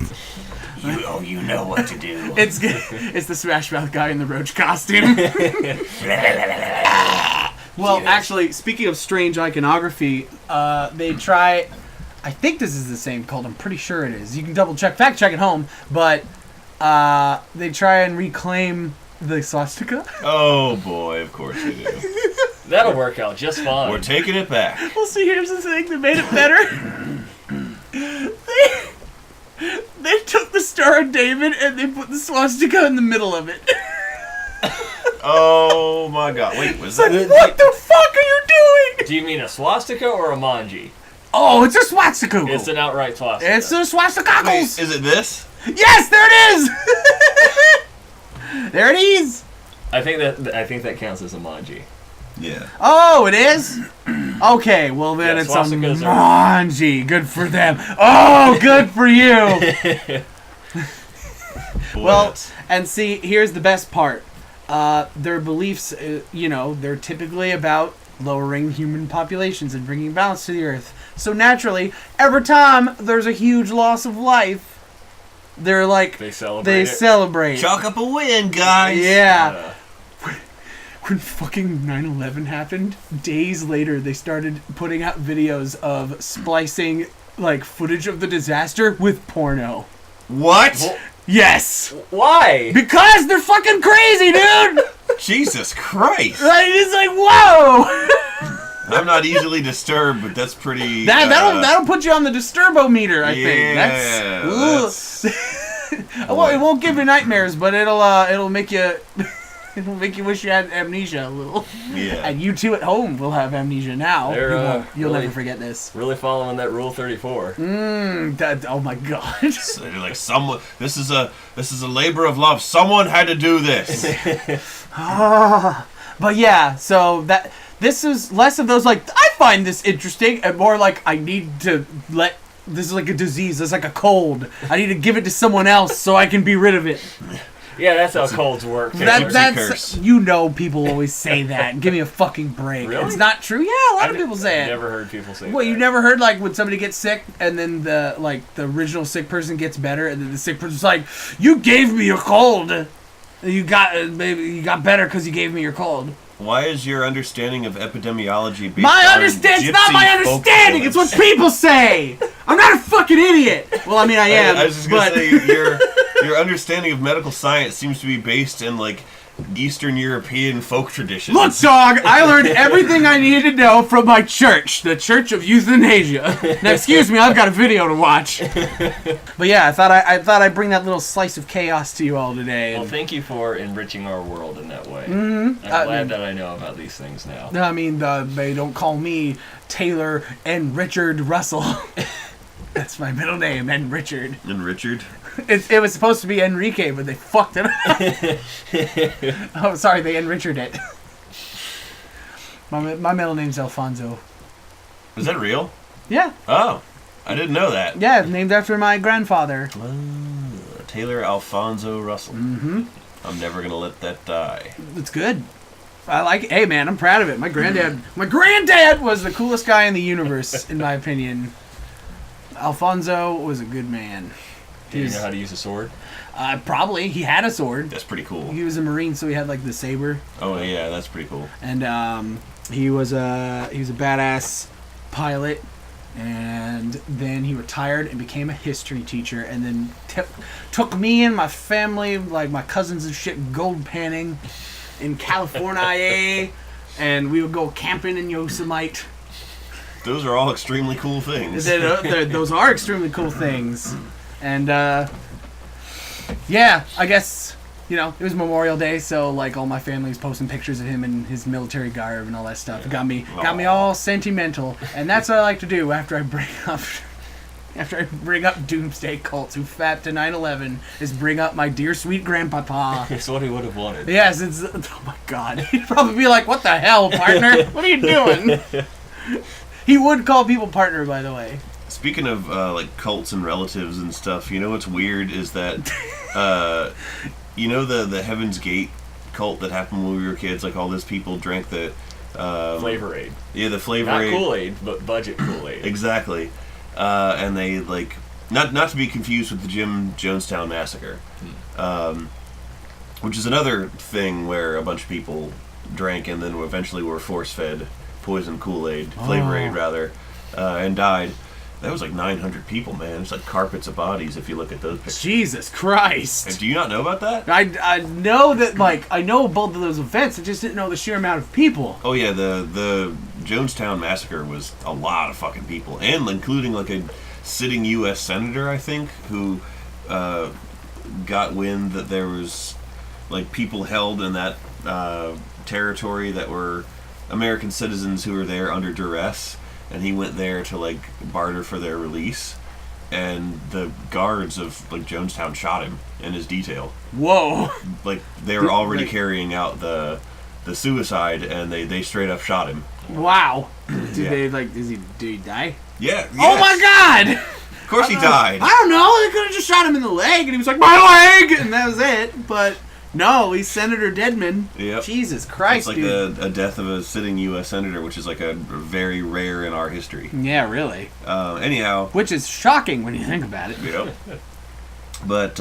You know what to do. It's the Smash Mouth guy in the roach costume. Well, actually, speaking of strange iconography, they try... I think this is the same cult. I'm pretty sure it is. You can fact check at home, but they try and reclaim the swastika. Oh, boy, of course they do. That'll work out just fine. We're taking it back. Well, see, here's the thing that made it better. They took the Star of David and they put the swastika in the middle of it. Oh my god. Wait, was that... What the fuck are you doing? Do you mean a swastika or a manji? Oh, it's a swastika. It's an outright swastika. It's a swastika. Wait, is it this? Yes, there it is. There it is. I think that counts as a manji. Yeah. Oh, it is? Okay, well then it's a manji. Good for them. Oh, good for you. Well, and see, here's the best part. Their beliefs, they're typically about lowering human populations and bringing balance to the earth. So naturally, every time there's a huge loss of life, they're like... They celebrate. Chalk up a win, guys. Yeah. When fucking 9/11 happened, days later they started putting out videos of splicing, like, footage of the disaster with porno. What? Well, yes! Why? Because they're fucking crazy, dude! Jesus Christ! Like, it's like, whoa! I'm not easily disturbed, but that's pretty... That'll put you on the disturbo meter, I think. That's... Well, it won't give you nightmares, but it'll make you... It'll make you wish you had amnesia a little. Yeah. And you two at home will have amnesia now. You'll never forget this. Really following that Rule 34. Oh my god. So you're like, this is a labor of love. Someone had to do this. But yeah, so this is less of those like, I find this interesting, and more like, I need to this is like a disease. It's like a cold. I need to give it to someone else so I can be rid of it. Yeah, that's how colds work. Curse. People always say that. Give me a fucking break. Really? It's not true. Yeah, a lot of people say it. I've never heard people say that. Well, you never heard like when somebody gets sick and then the original sick person gets better and then the sick person's like, "You gave me a cold. You got better because you gave me your cold." Why is your understanding of epidemiology based It's not my understanding. It's what people say. I'm not a fucking idiot. Well, I mean, I am. I was just gonna say your understanding of medical science seems to be based in like Eastern European folk traditions. Look, dog, I learned everything I needed to know from my church, the Church of Euthanasia. Now, excuse me, I've got a video to watch. But yeah, I thought I'd bring that little slice of chaos to you all today. Well, thank you for enriching our world in that way. Mm-hmm. I'm glad that I know about these things now. I mean, they don't call me Taylor and Richard Russell. That's my middle name, and Richard. And Richard? It was supposed to be Enrique, but they fucked it up. Oh, sorry, they Enrichard it. My middle name's Alfonso. Is that real? Yeah. Oh, I didn't know that. Yeah, named after my grandfather. Taylor Alfonso Russell. Mm-hmm. I'm never gonna let that die. It's good. I like it. Hey, man, I'm proud of it. My granddad was the coolest guy in the universe, in my opinion. Alfonso was a good man. Did he know how to use a sword? Probably. He had a sword. That's pretty cool. He was a Marine, so he had like the saber. Oh yeah, that's pretty cool. And he was a badass pilot. And then he retired and became a history teacher, and then took me and my family, like my cousins and shit, gold panning in California, and we would go camping in Yosemite. Those are all extremely cool things. Those are extremely cool things. And yeah, I guess, you know, it was Memorial Day, so like all my family was posting pictures of him in his military garb and all that stuff. It got me all sentimental, and that's what I like to do after I bring up doomsday cults who fap to 9/11 is bring up my dear sweet grandpapa. It's what he would have wanted. Yes, it's oh my god. He'd probably be like, "What the hell, partner? What are you doing?" He would call people partner, by the way. Speaking of like cults and relatives and stuff, you know what's weird is that you know the Heaven's Gate cult that happened when we were kids, like all those people drank the Flavor Aid. Yeah, the Flavor Not Aid. Kool-Aid, but budget Kool-Aid. Exactly. And they like not to be confused with the Jim Jonestown massacre, which is another thing where a bunch of people drank and then eventually were force-fed poison Kool-Aid, Flavor Aid rather, and died. That was like 900 people, man. It's like carpets of bodies if you look at those pictures. Jesus Christ. And do you not know about that? I know that, like, I know both of those events. I just didn't know the sheer amount of people. Oh yeah, the Jonestown massacre was a lot of fucking people, and including like a sitting U.S. senator, I think, who got wind that there was like people held in that territory that were American citizens who were there under duress. And he went there to like barter for their release, and the guards of like Jonestown shot him in his detail. Whoa! Like they were already carrying out the suicide, and they straight up shot him. Wow! Did he die? Yeah. Oh my god! Of course he died. I don't know. They could have just shot him in the leg, and he was like, "My leg," and that was it. But no, he's Senator Deadman. Yep. Jesus Christ, it's like a death of a sitting U.S. senator, which is like a very rare in our history. Yeah, really. Anyhow. Which is shocking when you think about it. Yep. But,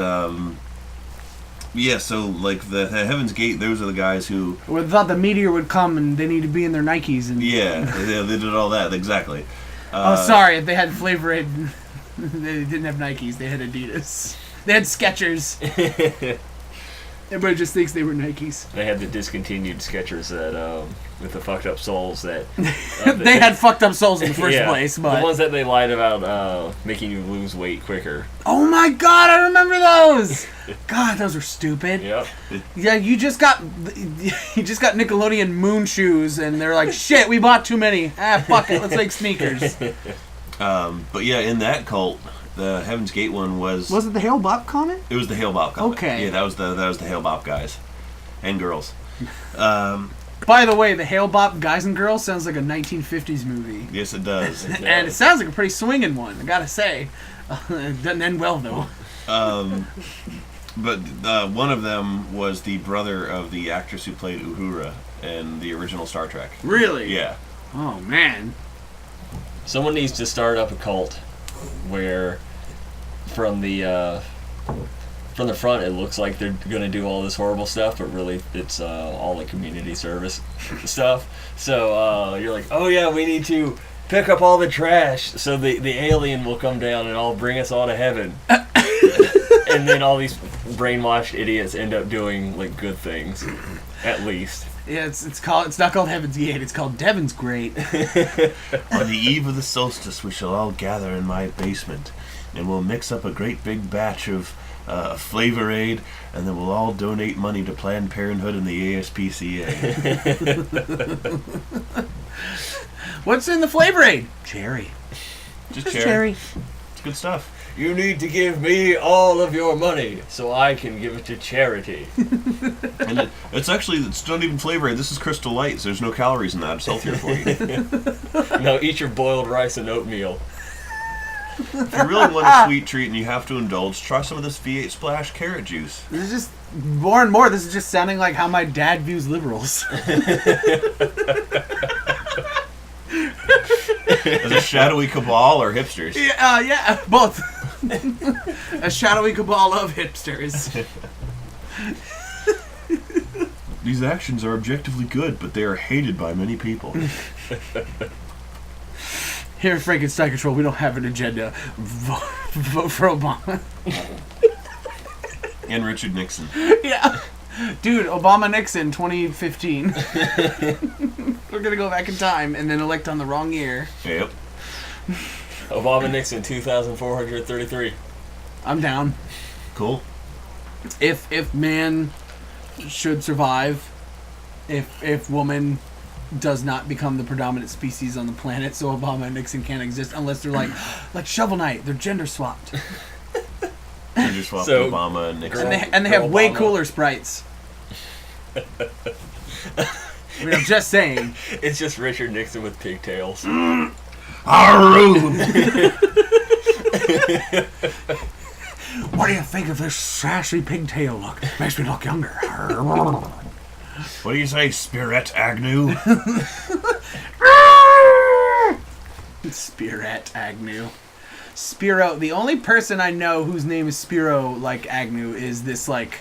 yeah, so, like, the Heaven's Gate, those are the guys who... We thought the meteor would come and they need to be in their Nikes. And Yeah, they did all that, exactly. Sorry, if they had Flavor Aid, they didn't have Nikes, they had Adidas. They had Skechers. Everybody just thinks they were Nikes. They had the discontinued Skechers that, with the fucked up soles that... they had fucked up soles in the first place, but... The ones that they lied about making you lose weight quicker. Oh my god, I remember those! God, those were stupid. Yep. Yeah, you just got Nickelodeon moon shoes, and they're like, shit, we bought too many. Fuck it, let's make sneakers. But yeah, in that cult... The Heaven's Gate one was it the Hale Bop Comet? It was the Hale Bop Comet. Okay. Yeah, that was the Hale Bop guys and girls. By the way, the Hale Bop Guys and Girls sounds like a 1950s movie. Yes, it does. And it sounds like a pretty swinging one, I gotta say. It doesn't end well, though. But one of them was the brother of the actress who played Uhura in the original Star Trek. Really? Yeah. Oh, man. Someone needs to start up a cult where from the front it looks like they're gonna do all this horrible stuff, but really it's all like community service stuff. So you're like, oh yeah, we need to pick up all the trash so the alien will come down and all bring us all to heaven. And then all these brainwashed idiots end up doing like good things, at least. Yeah, it's not called Heaven's Gate, it's called Devon's Great. On the eve of the solstice, we shall all gather in my basement, and we'll mix up a great big batch of Flavor Aid, and then we'll all donate money to Planned Parenthood and the ASPCA. What's in the Flavor Aid? Cherry. Just cherry. It's good stuff. You need to give me all of your money so I can give it to charity. And it's not even Flavor Aid. This is Crystal Light, so there's no calories in that. It's healthier for you. Now eat your boiled rice and oatmeal. If you really want a sweet treat and you have to indulge, try some of this V8 Splash carrot juice. This is just more and more. This is just sounding like how my dad views liberals. Is it shadowy cabal or hipsters? Yeah, both. A shadowy cabal of hipsters. These actions are objectively good, but they are hated by many people. Here at Frankenstein Control, we don't have an agenda. Vote for Obama. And Richard Nixon. Yeah. Dude, Obama-Nixon 2015. We're going to go back in time and then elect on the wrong year. Yep. Obama-Nixon 2,433. I'm down. Cool. If man should survive, if woman does not become the predominant species on the planet, so Obama and Nixon can't exist unless they're like Shovel Knight, they're gender swapped. Gender swapped So, Obama and Nixon. And they have way Obama. cooler sprites. I mean, I'm just saying. It's just Richard Nixon with pigtails. What do you think of this sassy pigtail look? Makes me look younger. What do you say, Spirit Agnew? Spirit Agnew. Spiro. The only person I know whose name is Spiro like Agnew is this like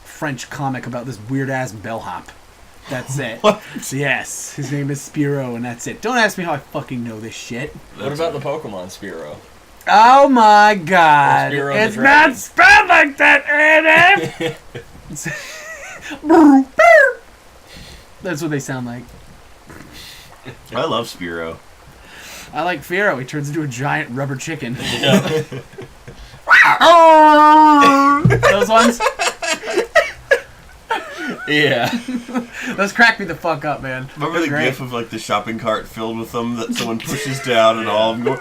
French comic about this weird ass bellhop. That's it. What? Yes, his name is Spiro, and that's it. Don't ask me how I fucking know this shit. What about the Pokemon Spearow? Oh my god! Spiro the It's Dragon. not spelled like that, Adam. That's what they sound like. I love Spiro. I like Firo. He turns into a giant rubber chicken. Those ones? Yeah. Those crack me the fuck up, man. Remember They're the great. gif of like the shopping cart filled with them that someone pushes down and all of them go.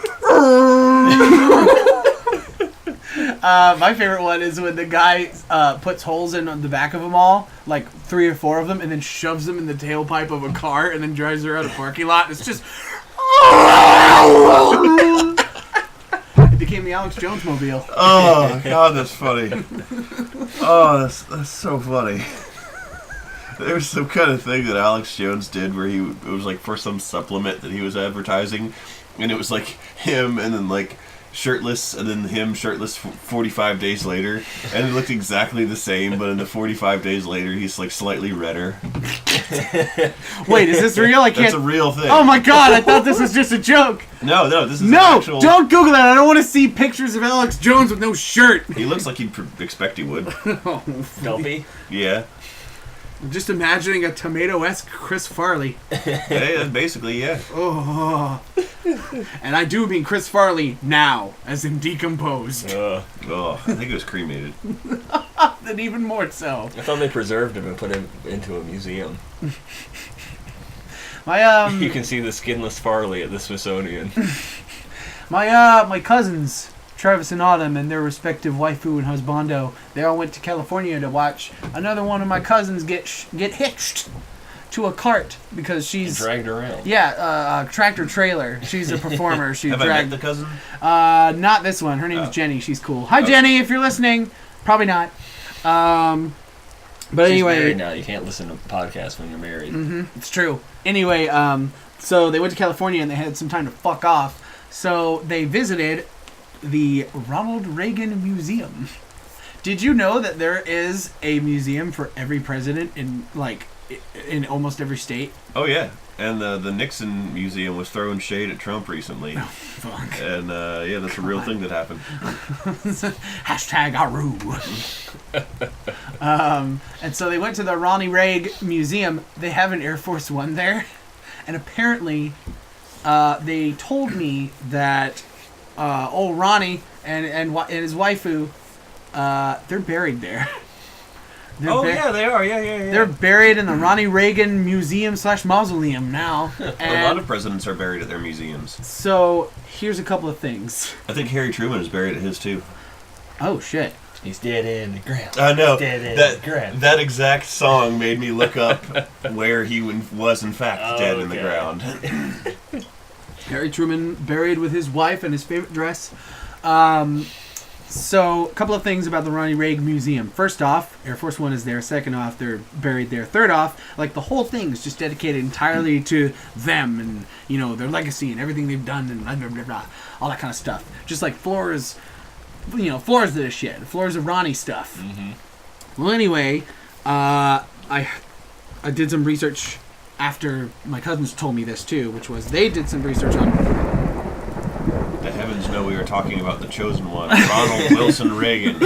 My favorite one is when the guy puts holes in on the back of them all, like 3 or 4 of them, and then shoves them in the tailpipe of a car and then drives around a parking lot. It's just... It became the Alex Jones mobile. Oh god, that's funny. Oh, that's so funny. There was some kind of thing that Alex Jones did where it was like for some supplement that he was advertising, and it was like him and then like shirtless and then him shirtless 45 days later, and it looked exactly the same, but in the 45 days later he's like slightly redder. Wait, is this real? I can't... That's a real thing. Oh my god, I thought this was just a joke. No, this is No, actual... don't Google that. I don't want to see pictures of Alex Jones with no shirt. He looks like you'd expect he would. Dumpy. Yeah. I'm just imagining a tomato-esque Chris Farley. Hey, basically, yeah. Oh. And I do mean Chris Farley now, as in decomposed. Oh, I think it was cremated. Then even more so. I thought they preserved him and put him into a museum. You can see the skinless Farley at the Smithsonian. My cousins, Travis and Autumn, and their respective waifu and husbando, they all went to California to watch another one of my cousins get hitched to a cart because she's Dragged around. Yeah, tractor trailer. She's a performer. She Have I met dragged. the cousin? Not this one. Her name is Jenny. She's cool. Hi, Jenny. If you're listening, probably not. But She's anyway, married now. You can't listen to podcasts when you're married. it's true. Anyway, so they went to California and they had some time to fuck off. So they visited the Ronald Reagan Museum. Did you know that there is a museum for every president in almost every state? Oh yeah, and the Nixon Museum was throwing shade at Trump recently. Oh, fuck. And yeah, that's a real thing that happened. Hashtag Aru. And so they went to the Ronnie Reagan Museum. They have an Air Force One there. And apparently, they told me that old Ronnie and his waifu, they're buried there. Yeah, they are. Yeah. They're buried in the Ronnie Reagan Museum / Mausoleum now. A lot And of presidents are buried at their museums. so here's a couple of things. I think Harry Truman is buried at his too. Oh, shit. He's dead in the ground. I know. Dead in the ground. That exact song made me look up where he was in fact dead in the Okay. ground. Harry Truman buried with his wife and his favorite dress. So, a couple of things about the Ronnie Reagan Museum. First off, Air Force One is there. Second off, they're buried there. Third off, like the whole thing is just dedicated entirely to them and, you know, their legacy and everything they've done and blah, blah, blah, blah, all that kind of stuff. Just like floors floors of this shit. Floors of Ronnie stuff. Well, anyway, I did some research after my cousins told me this too, which was they did some research on... The heavens know we were talking about the chosen one, Ronald Wilson Reagan.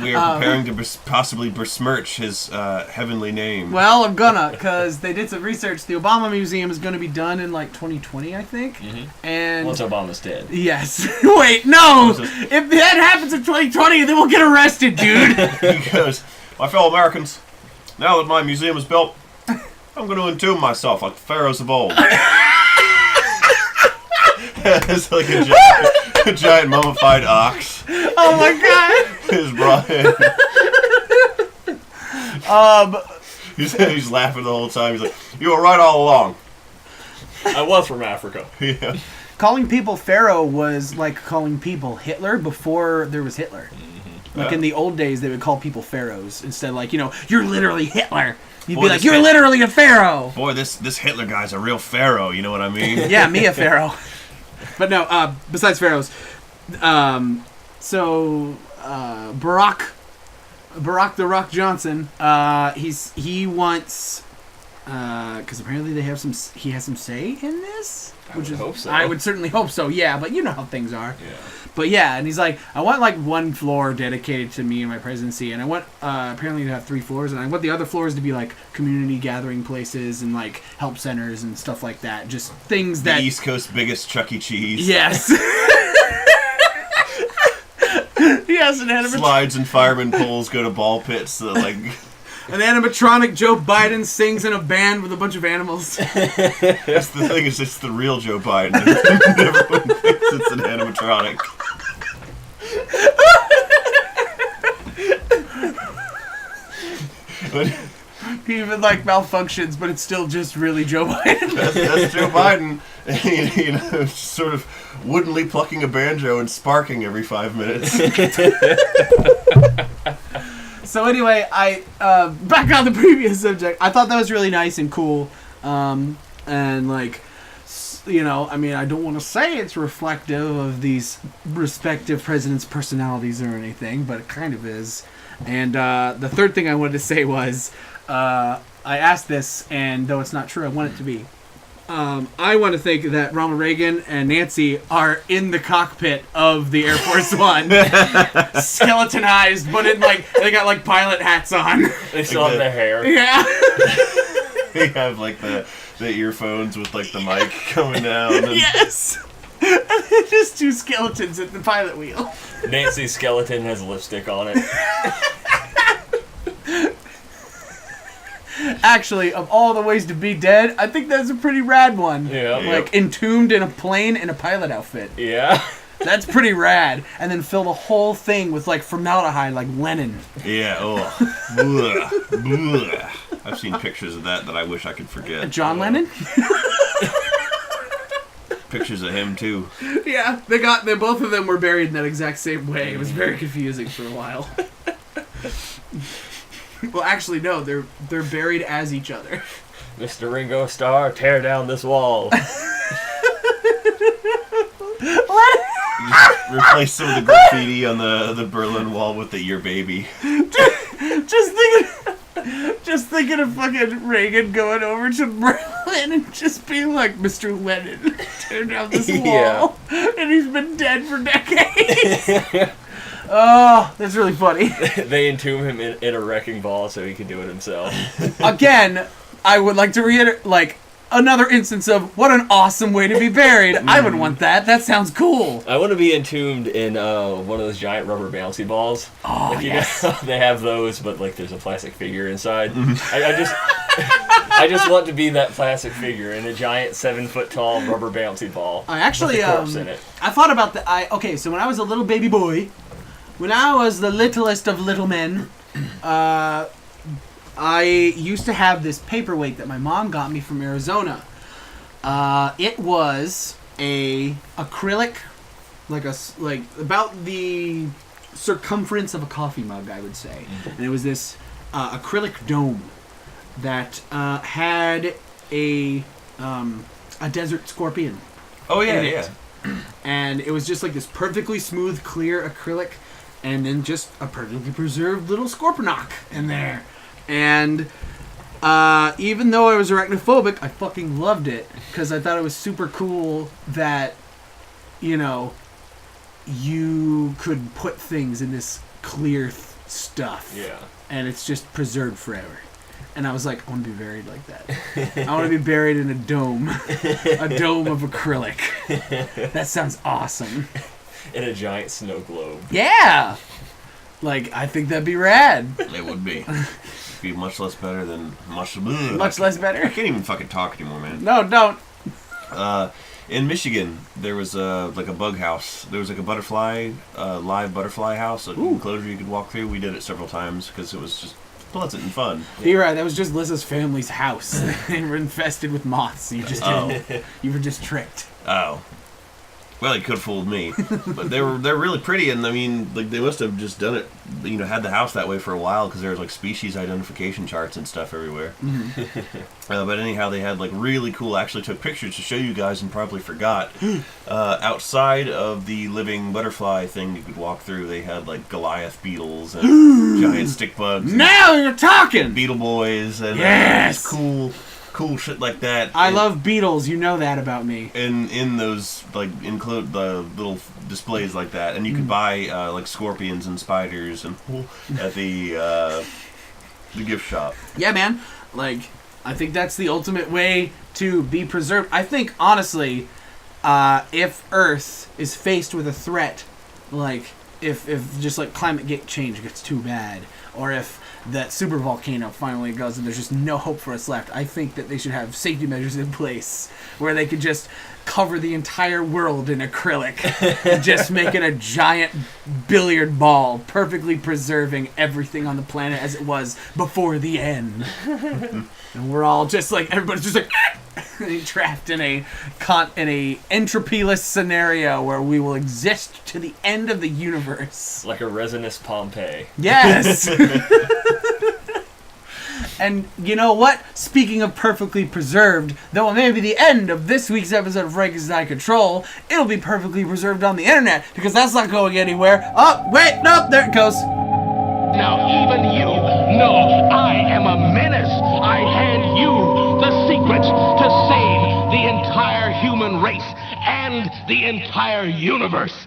We are preparing to possibly besmirch his heavenly name. Well, I'm gonna, because they did some research. The Obama Museum is going to be done in like 2020, I think. And Once Obama's dead. yes. Wait, no! If that happens in 2020, then we'll get arrested, dude. He goes, my fellow Americans, now that my museum is built, I'm going to entomb myself like the pharaohs of old. It's like a giant mummified ox. Oh my god! Is brought in. He's laughing the whole time. He's like, you were right all along. I was from Africa. Yeah. Calling people Pharaoh was like calling people Hitler before there was Hitler. Like in the old days, they would call people pharaohs instead. Like, you're literally Hitler. You'd be like, you're literally a pharaoh. Boy, this Hitler guy's a real pharaoh. You know what I mean? Yeah, me a pharaoh. But no, besides pharaohs, Barack the Rock Johnson, he wants, because apparently he has some say in this. I would hope so. I would certainly hope so, yeah, but you know how things are. Yeah. But yeah, and he's like, I want like one floor dedicated to me and my presidency, and I want apparently to have 3 floors, and I want the other floors to be like community gathering places and like help centers and stuff like that. Just things that... The East Coast's biggest Chuck E. Cheese. Yes. Yes, an animatronic. Slides and fireman poles go to ball pits that like... An animatronic Joe Biden sings in a band with a bunch of animals. That's the thing, is it's the real Joe Biden. Everyone thinks it's an animatronic. But He even like malfunctions, but it's still just really Joe Biden. that's Joe Biden, sort of woodenly plucking a banjo and sparking every 5 minutes. So anyway, I back on the previous subject. I thought that was really nice and cool, and like, I mean, I don't want to say it's reflective of these respective presidents' personalities or anything, but it kind of is. And the third thing I wanted to say was, I asked this, and though it's not true, I want it to be. I want to think that Ronald Reagan and Nancy are in the cockpit of the Air Force One, skeletonized, but in like they got like pilot hats on. They still have their hair. Yeah. They have like the earphones with like the mic coming down. And... Yes. Just 2 skeletons at the pilot wheel. Nancy's skeleton has lipstick on it. Actually, of all the ways to be dead, I think that's a pretty rad one. Yeah. Like entombed in a plane in a pilot outfit. Yeah. That's pretty rad. And then fill the whole thing with like formaldehyde, like Lenin. Yeah. Oh. Blech, blech. I've seen pictures of that I wish I could forget. John Lennon? Pictures of him too. Yeah, they both of them were buried in that exact same way. It was very confusing for a while. Well, actually, no, they're buried as each other. Mr. Ringo Starr, tear down this wall. Replace some of the graffiti on the Berlin Wall with the "Your Baby." Just thinking of fucking Reagan going over to Berlin and just being like, Mr. Lennon, tear down this wall. And he's been dead for decades. Oh, that's really funny. They entomb him in a wrecking ball so he can do it himself. Again, I would like to reiterate, like, another instance of what an awesome way to be buried. I would want that. That sounds cool. I want to be entombed in one of those giant rubber bouncy balls. Oh, like, yes. They have those, but like there's a plastic figure inside. I just want to be that plastic figure in a giant 7-foot tall rubber bouncy ball. I actually, with a corpse in it. I thought about that. Okay, so when I was a little baby boy, when I was the littlest of little men, I used to have this paperweight that my mom got me from Arizona. It was a acrylic, like about the circumference of a coffee mug, I would say. And it was this acrylic dome that had a desert scorpion. Oh yeah, in it. yeah. And it was just like this perfectly smooth, clear acrylic, and then just a perfectly preserved little Scorponok in there. And even though I was arachnophobic, I fucking loved it because I thought it was super cool that, you know, you could put things in this clear stuff. Yeah. And it's just preserved forever. And I was like, I want to be buried like that. I want to be buried in a dome. A dome of acrylic. That sounds awesome. In a giant snow globe. Yeah! Like, I think that'd be rad. It would be. Be much less better than Much less I better. can't even fucking talk anymore, man. No, don't. In Michigan, there was like a bug house. There was like a butterfly, live butterfly house, like an enclosure you could walk through. We did it several times because it was just pleasant and fun. You're right, that was just Liz's family's house. They were infested with moths. You just didn't. You were just tricked. Oh. Well, he could have fooled me, but they're really pretty, and I mean, like they must have just done it, you know, had the house that way for a while because there was like species identification charts and stuff everywhere. But anyhow, they had like really cool. Actually, took pictures to show you guys and probably forgot. Outside of the living butterfly thing you could walk through, they had like Goliath beetles and giant stick bugs. Now you're talking. Beetle boys and Yes! cool shit like that. I love beetles. You know that about me. In those like include the little displays like that, and you could buy like scorpions and spiders and at the gift shop. Yeah, man. Like, I think that's the ultimate way to be preserved. I think honestly, if Earth is faced with a threat, like if just like climate change gets too bad, or if that super volcano finally goes and there's just no hope for us left, I think that they should have safety measures in place where they could just cover the entire world in acrylic and just make it a giant billiard ball, perfectly preserving everything on the planet as it was before the end. And we're all just like, everybody's just like trapped in a entropyless scenario where we will exist to the end of the universe. Like a resinous Pompeii. Yes! And you know what? Speaking of perfectly preserved, though it may be the end of this week's episode of Frankenstein Control, it'll be perfectly preserved on the internet because that's not going anywhere. Oh, wait, no, there it goes. Now even you know I am a menace. I hand you the secrets to save the entire human race and the entire universe.